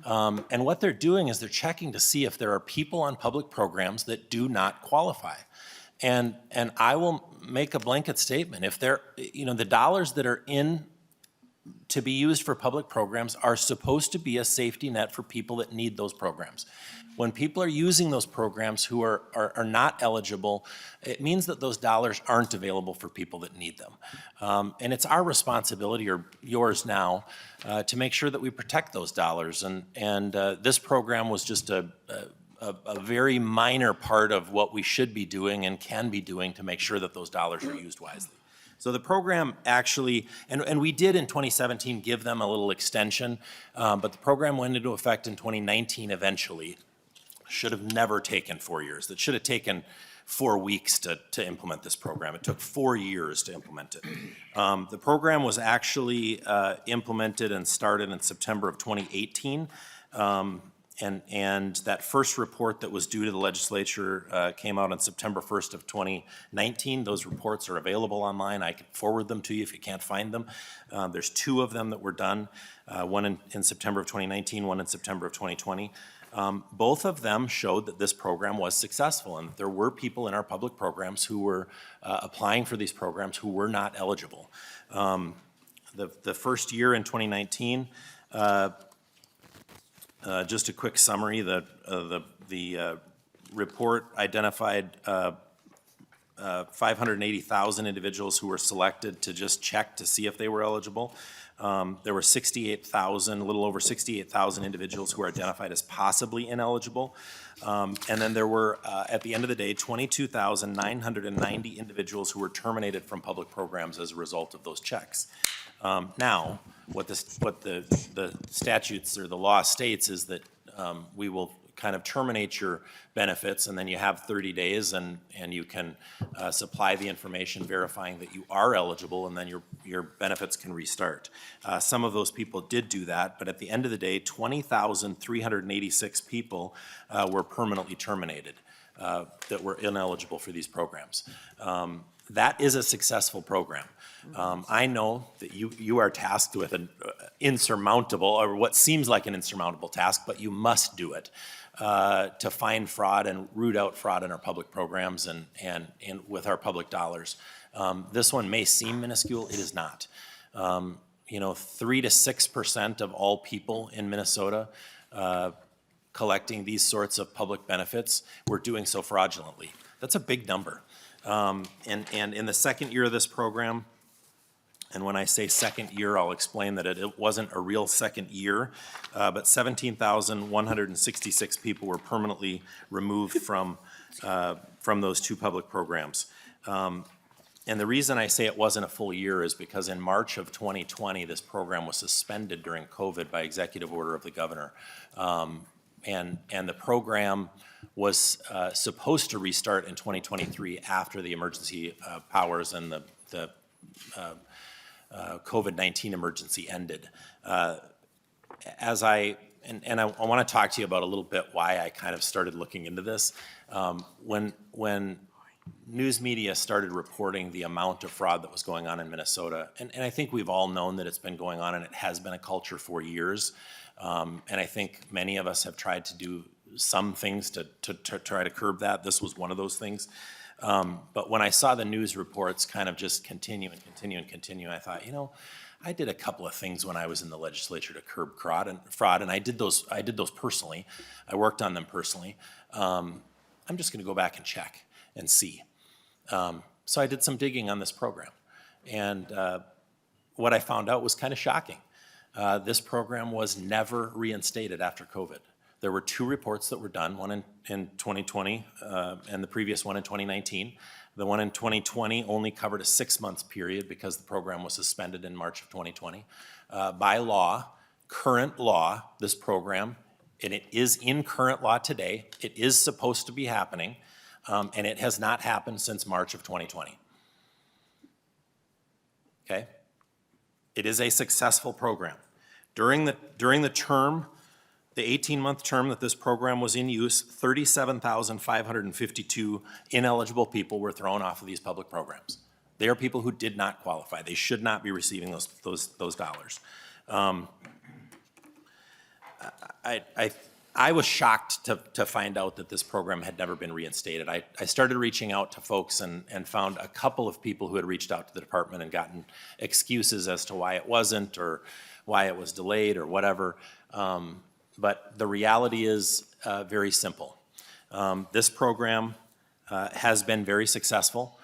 And what they're doing is they're checking to see if there are people on public programs that do not qualify. And I will make a blanket statement. If they're, the dollars that are in to be used for public programs are supposed to be a safety net for people that need those programs. When people are using those programs who are not eligible, it means that those dollars aren't available for people that need them. And it's our responsibility, or yours now, to make sure that we protect those dollars. And this program was just a very minor part of what we should be doing and can be doing to make sure that those dollars are used wisely. So the program actually, and we did in 2017 give them a little extension, but the program went into effect in 2019 eventually. Should have never taken 4 years. That should have taken 4 weeks to implement this program. It took 4 years to implement it. The program was actually implemented and started in September of 2018. And that first report that was due to the legislature came out on September 1st of 2019. Those reports are available online. I can forward them to you if you can't find them. There's 2 of them that were done, one in September of 2019, one in September of 2020. Both of them showed that this program was successful and that there were people in our public programs who were applying for these programs who were not eligible. The first year in 2019, just a quick summary, the report identified 580,000 individuals who were selected to just check to see if they were eligible. There were 68,000, a little over 68,000 individuals who were identified as possibly ineligible. And then there were, at the end of the day, 22,990 individuals who were terminated from public programs as a result of those checks. Now, what the statutes or the law states is that we will kind of terminate your benefits, and then you have 30 days and you can supply the information verifying that you are eligible, and then your benefits can restart. Some of those people did do that, but at the end of the day, 20,386 people were permanently terminated that were ineligible for these programs. That is a successful program. I know that you are tasked with an insurmountable, or what seems like an insurmountable task, but you must do it to find fraud and root out fraud in our public programs and with our public dollars. This one may seem minuscule, it is not. 3 to 6% of all people in Minnesota collecting these sorts of public benefits were doing so fraudulently. That's a big number. And in the second year of this program, and when I say second year, I'll explain that it wasn't a real second year, but 17,166 people were permanently removed from those 2 public programs. And the reason I say it wasn't a full year is because in March of 2020, this program was suspended during COVID by executive order of the governor. And the program was supposed to restart in 2023 after the emergency powers and the COVID-19 emergency ended. I want to talk to you about a little bit why I kind of started looking into this. When news media started reporting the amount of fraud that was going on in Minnesota, and I think we've all known that it's been going on and it has been a culture for years. And I think many of us have tried to do some things to try to curb that. This was one of those things. But when I saw the news reports kind of just continue and continue and continue, I thought, I did a couple of things when I was in the legislature to curb fraud, and I did those personally. I worked on them personally. I'm just going to go back and check and see. So I did some digging on this program, and what I found out was kind of shocking. This program was never reinstated after COVID. There were 2 reports that were done, one in 2020 and the previous one in 2019. The one in 2020 only covered a 6-month period because the program was suspended in March of 2020. By law, current law, this program, and it is in current law today, it is supposed to be happening, and it has not happened since March of 2020. Okay? It is a successful program. During the term, the 18-month term that this program was in use, 37,552 ineligible people were thrown off of these public programs. They are people who did not qualify. They should not be receiving those dollars. I was shocked to find out that this program had never been reinstated. I started reaching out to folks and found a couple of people who had reached out to the department and gotten excuses as to why it wasn't or why it was delayed or whatever. But the reality is very simple. This program has been very successful.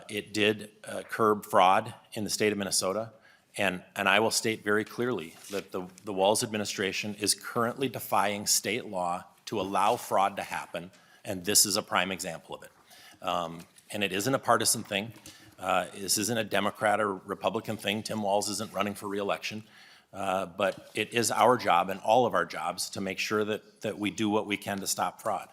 It did curb fraud in the state of Minnesota. And I will state very clearly that the Walz administration is currently defying state law to allow fraud to happen, and this is a prime example of it. And it isn't a partisan thing. This isn't a Democrat or Republican thing. Tim Walz isn't running for re-election. But it is our job and all of our jobs to make sure that we do what we can to stop fraud.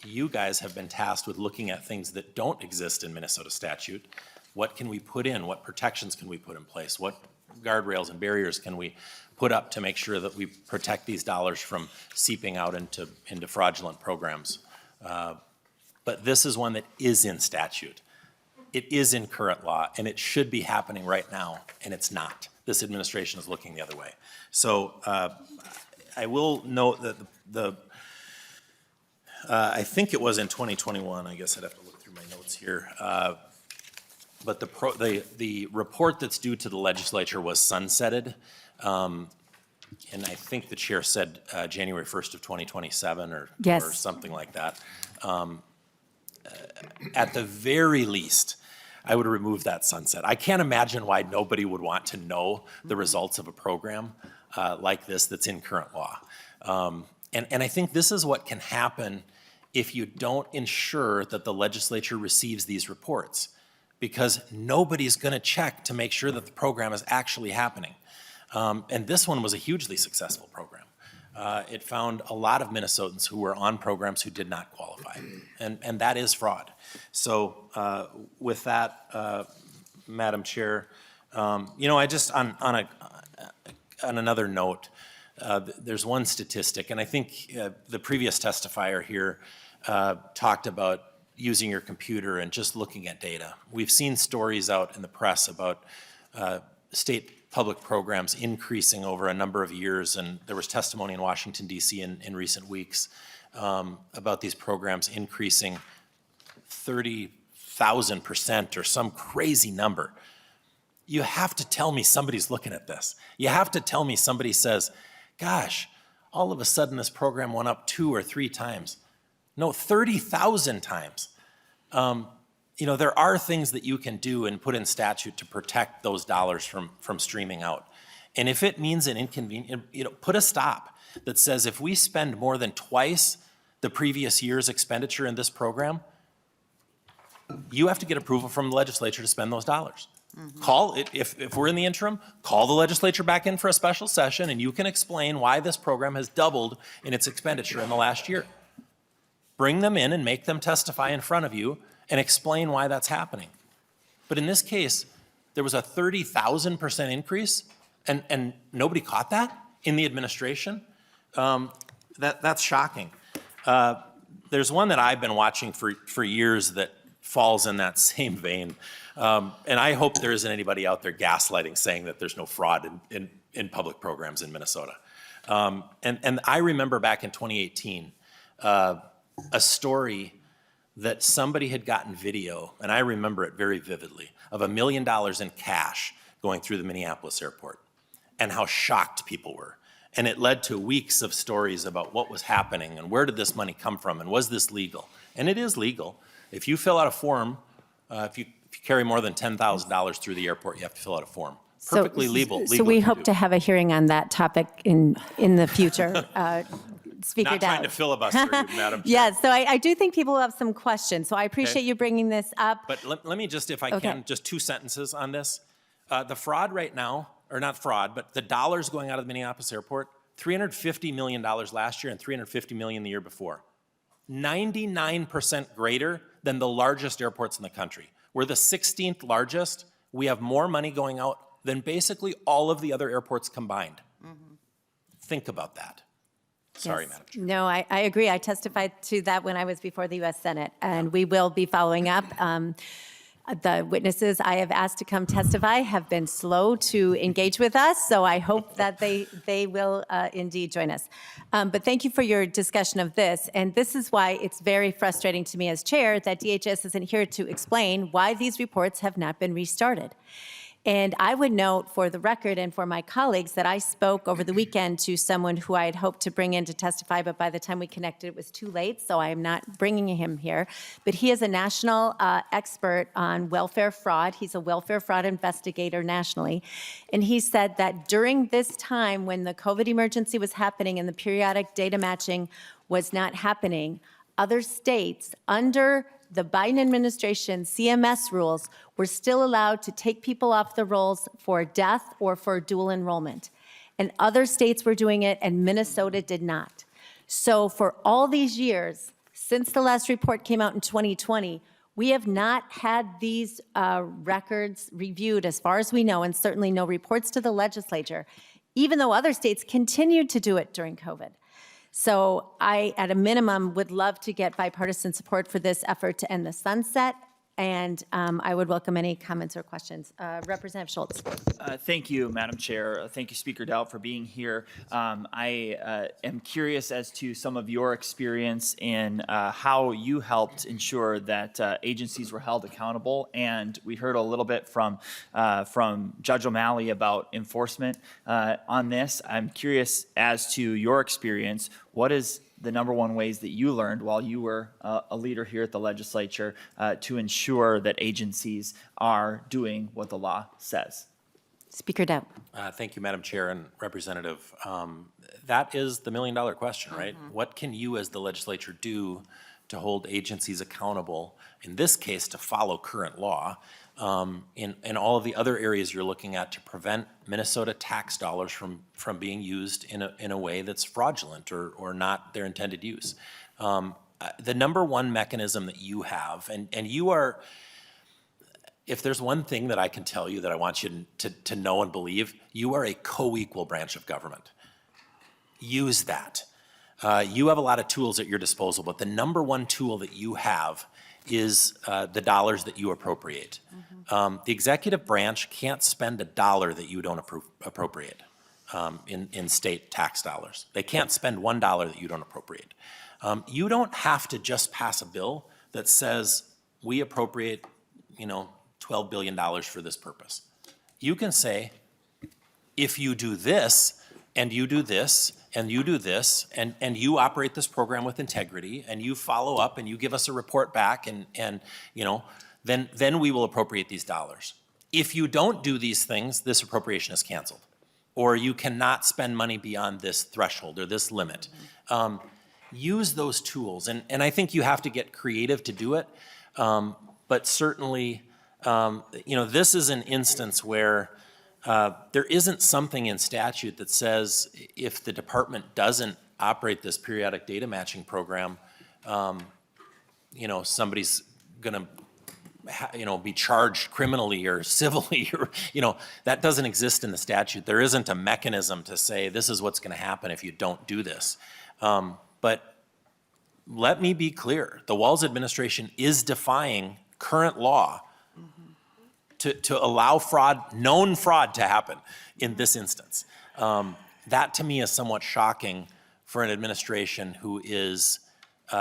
You guys have been tasked with looking at things that don't exist in Minnesota statute. What can we put in? What protections can we put in place? What guardrails and barriers can we put up to make sure that we protect these dollars from seeping out into fraudulent programs? But this is one that is in statute. It is in current law, and it should be happening right now, and it's not. This administration is looking the other way. So I will note that I think it was in 2021, I guess I'd have to look through my notes here, but the report that's due to the legislature was sunsetted, and I think the chair said January 1st of 2027 or something like that. At the very least, I would remove that sunset. I can't imagine why nobody would want to know the results of a program like this that's in current law. And I think this is what can happen if you don't ensure that the legislature receives these reports, because nobody's going to check to make sure that the program is actually happening. And this one was a hugely successful program. It found a lot of Minnesotans who were on programs who did not qualify, and that is fraud. So with that, Madam Chair, I just, on another note, there's one statistic, and I think the previous testifier here talked about using your computer and just looking at data. We've seen stories out in the press about state public programs increasing over a number of years, and there was testimony in Washington, D.C. in recent weeks about these programs increasing 30,000% or some crazy number. You have to tell me somebody's looking at this. You have to tell me somebody says, gosh, all of a sudden this program went up 2 or 3 times. No, 30,000 times. There are things that you can do and put in statute to protect those dollars from streaming out. And if it means an inconvenience, put a stop that says if we spend more than twice the previous year's expenditure in this program, you have to get approval from the legislature to spend those dollars. Mm-hmm. Call it, if we're in the interim, call the legislature back in for a special session and you can explain why this program has doubled in its expenditure in the last year. Bring them in and make them testify in front of you and explain why that's happening. But in this case, there was a 30,000% increase and nobody caught that in the administration. That's shocking. There's one that I've been watching for years that falls in that same vein. And I hope there isn't anybody out there gaslighting saying that there's no fraud in public programs in Minnesota. And I remember back in 2018, a story that somebody had gotten video, and I remember it very vividly, of $1 million in cash going through the Minneapolis airport and how shocked people were. And it led to weeks of stories about what was happening and where did this money come from and was this legal? And it is legal. If you fill out a form, if you carry more than $10,000 through the airport, you have to fill out a form. Perfectly legal. So we hope to have a hearing on that topic in the future. Speaker Not trying Dowd. to filibuster you, Madam Chair. Yes, so I do think people have some questions, so I appreciate you bringing this up. But let me just, if I Okay. can, just 2 sentences on this. The fraud right now, or not fraud, but the dollars going out of the Minneapolis airport, $350 million last year and $350 million the year before. 99% greater than the largest airports in the country. We're the 16th largest. We have more money going out than basically all of the other airports combined. Think about that. Sorry, Yes. Madam Chair. No, I agree. I testified to that when I was before the U.S. Senate, and we will be following up. The witnesses I have asked to come testify have been slow to engage with us, so I hope that they will indeed join us. But thank you for your discussion of this, and this is why it's very frustrating to me as chair that DHS isn't here to explain why these reports have not been restarted. And I would note for the record and for my colleagues that I spoke over the weekend to someone who I had hoped to bring in to testify, but by the time we connected, it was too late, so I am not bringing him here. But he is a national expert on welfare fraud. He's a welfare fraud investigator nationally. And he said that during this time when the COVID emergency was happening and the periodic data matching was not happening, other states under the Biden administration CMS rules were still allowed to take people off the rolls for death or for dual enrollment. And other states were doing it, and Minnesota did not. So for all these years, since the last report came out in 2020, we have not had these records reviewed as far as we know, and certainly no reports to the legislature, even though other states continued to do it during COVID. So I, at a minimum, would love to get bipartisan support for this effort to end the sunset, and I would welcome any comments or questions. Representative Schultz. Thank you, Madam Chair. Thank you, Speaker Dowd, for being here. I am curious as to some of your experience in how you helped ensure that agencies were held accountable. And we heard a little bit from Judge O'Malley about enforcement on this. I'm curious as to your experience. What is the number one ways that you learned while you were a leader here at the legislature to ensure that agencies are doing what the law says? Speaker Dowd. Thank you, Madam Chair and Representative. That is the million-dollar question, right? What can you as the legislature do to hold agencies accountable, in this case, to follow current law, in all of the other areas you're looking at to prevent Minnesota tax dollars from being used in a way that's fraudulent or not their intended use. The number one mechanism that you have, and you are, if there's one thing that I can tell you that I want you to know and believe, you are a co-equal branch of government. Use that. You have a lot of tools at your disposal, but the number one tool that you have is the dollars that you appropriate. The executive branch can't spend a dollar that you don't appropriate in state tax dollars. They can't spend $1 that you don't appropriate. You don't have to just pass a bill that says we appropriate, $12 billion for this purpose. You can say, if you do this, and you do this, and you do this, and you operate this program with integrity, and you follow up, and you give us a report back, and then we will appropriate these dollars. If you don't do these things, this appropriation is canceled. Or you cannot spend money beyond this threshold or this limit. Use those tools, and I think you have to get creative to do it, but certainly, this is an instance where there isn't something in statute that says if the department doesn't operate this periodic data matching program, somebody's gonna be charged criminally or civilly, or, that doesn't exist in the statute. There isn't a mechanism to say this is what's gonna happen if you don't do this. But let me be clear, the Walz administration is defying current law to allow known fraud to happen in this instance. That to me is somewhat shocking for an administration who is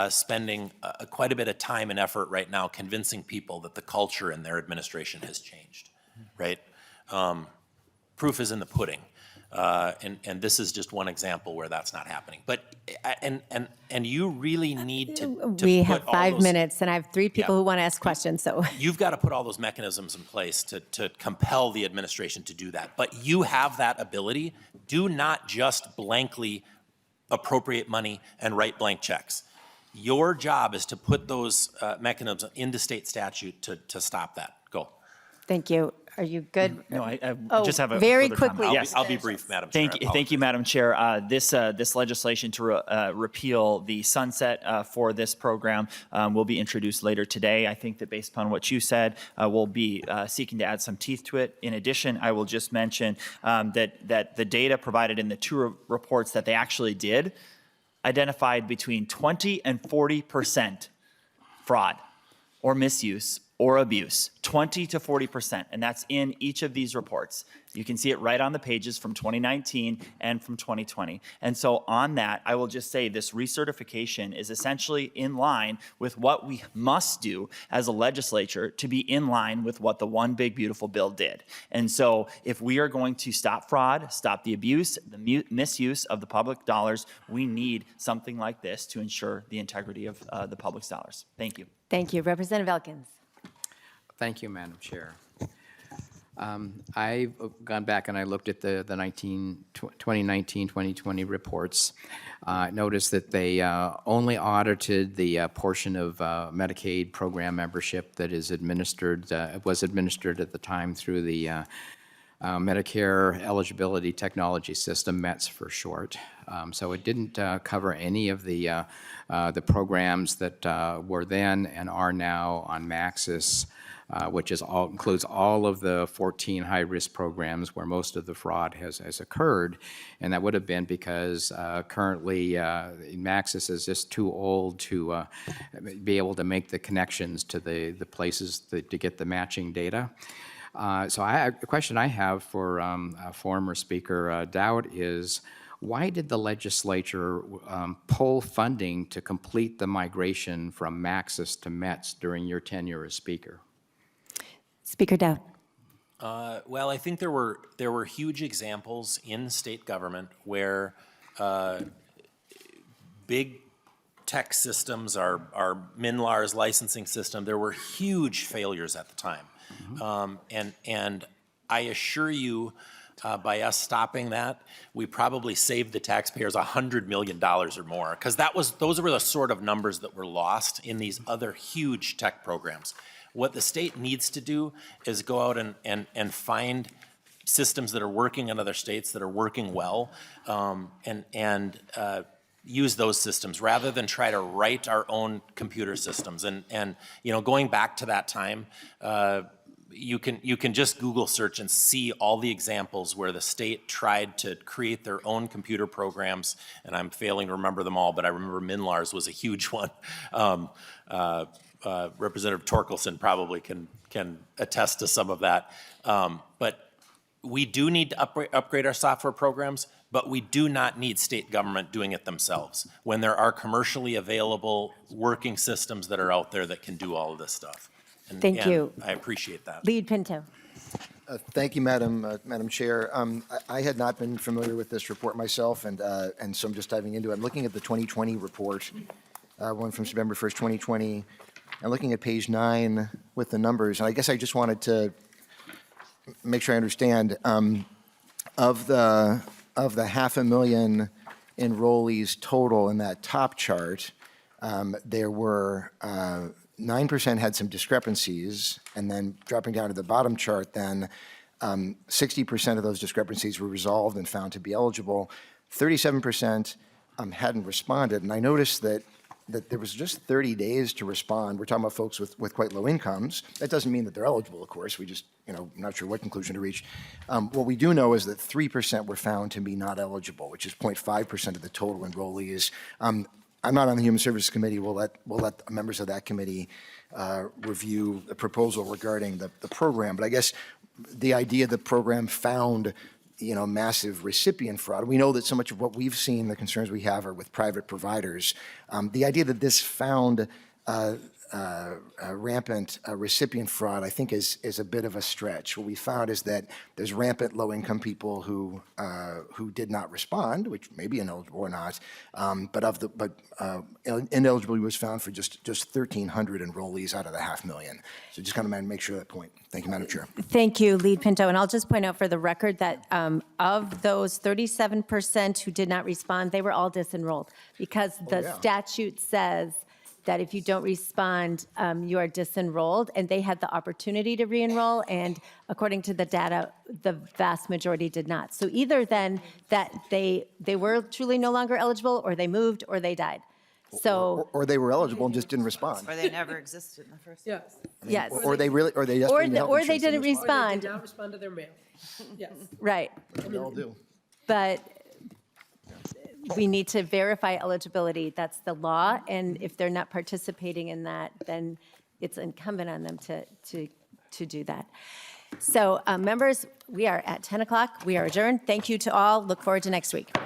spending quite a bit of time and effort right now convincing people that the culture in their administration has changed, right? proof is in the pudding. And this is just one example where that's not happening. But, and you really need to We put have all 5 those- minutes, and I have 3 people Yeah. who want to ask questions, so. You've got to put all those mechanisms in place to compel the administration to do that. But you have that ability. Do not just blankly appropriate money and write blank checks. Your job is to put those mechanisms into state statute to stop that. Go. Thank you. Are you good? No, I Oh, just have a very further comment. quickly. Yes. I'll be brief, Madam Chair. Thank you, Madam Chair. This legislation to repeal the sunset for this program will be introduced later today. I think that based upon what you said, we'll be seeking to add some teeth to it. In addition, I will just mention that the data provided in the 2 reports that they actually did identified between 20 and 40% fraud or misuse or abuse, 20 to 40%, and that's in each of these reports. You can see it right on the pages from 2019 and from 2020. And so on that, I will just say this recertification is essentially in line with what we must do as a legislature to be in line with what the One Big Beautiful Bill did. And so if we are going to stop fraud, stop the abuse, the misuse of the public dollars, we need something like this to ensure the integrity of the public's dollars. Thank you. Thank you. Representative Elkins. Thank you, Madam Chair. I've gone back and I looked at the 2019-2020 reports. Noticed that they only audited the portion of Medicaid program membership that is administered, was administered at the time through the Medicare Eligibility Technology System, METS for short. So it didn't cover any of the programs that were then and are now on Maxis, which includes all of the 14 high-risk programs where most of the fraud has occurred. And that would have been because currently Maxis is just too old to be able to make the connections to the places to get the matching data. So a question I have for former Speaker Dowd is, why did the legislature pull funding to complete the migration from Maxis to METS during your tenure as Speaker? Speaker Dowd. Well, I think there were huge examples in state government where big tech systems, our MNLARS licensing system, there were huge failures at the time. And I assure you, by us stopping that, we probably saved the taxpayers $100 million or more, because those were the sort of numbers that were lost in these other huge tech programs. What the state needs to do is go out and find systems that are working in other states that are working well, and use those systems rather than try to write our own computer systems. And you know, going back to that time, you can just Google search and see all the examples where the state tried to create their own computer programs, and I'm failing to remember them all, but I remember MNLARS was a huge one. Representative Torkelson probably can attest to some of that. But we do need to upgrade our software programs, but we do not need state government doing it themselves when there are commercially available working systems that are out there that can do all of this stuff. Thank you. I appreciate that. Lead Pinto. Thank you, Madam Chair. I had not been familiar with this report myself, and so I'm just diving into it. I'm looking at the 2020 report, one from September 1st, 2020. I'm looking at page 9 with the numbers, and I guess I just wanted to make sure I understand. Of the 500,000 enrollees total in that top chart, there were 9% had some discrepancies, and then dropping down to the bottom chart, then 60% of those discrepancies were resolved and found to be eligible. 37% hadn't responded, and I noticed that there was just 30 days to respond. We're talking about folks with quite low incomes. That doesn't mean that they're eligible, of course. We just, I'm not sure what conclusion to reach. What we do know is that 3% were found to be not eligible, which is 0.5% of the total enrollees. I'm not on the Human Services Committee. We'll let members of that committee review the proposal regarding the program. But I guess the idea the program found massive recipient fraud. We know that so much of what we've seen, the concerns we have, are with private providers. The idea that this found rampant recipient fraud, I think is a bit of a stretch. What we found is that there's rampant low-income people who did not respond, which may be ineligible or not, but ineligibility was found for just 1,300 enrollees out of the 500,000. So just kind of make sure of that point. Thank you, Madam Chair. Thank you, Lead Pinto. And I'll just point out for the record that of those 37% who did not respond, they were all disenrolled because the yeah. statute says that if you don't respond, you are disenrolled, and they had the opportunity to re-enroll, and according to the data, the vast majority did not. So either then that they were truly no longer eligible, or they moved, or they died. So, Or they were eligible and just didn't respond. Or they never existed in the first place. Yes. yes. Or they just Or didn't have or insurance, they didn't Or they respond, did not respond to their mail. Yes. right. We all do. But we need to verify eligibility. That's the law, and if they're not participating in that, then it's incumbent on them to do that. So, members, we are at 10 o'clock. We are adjourned. Thank you to all. Look forward to next week.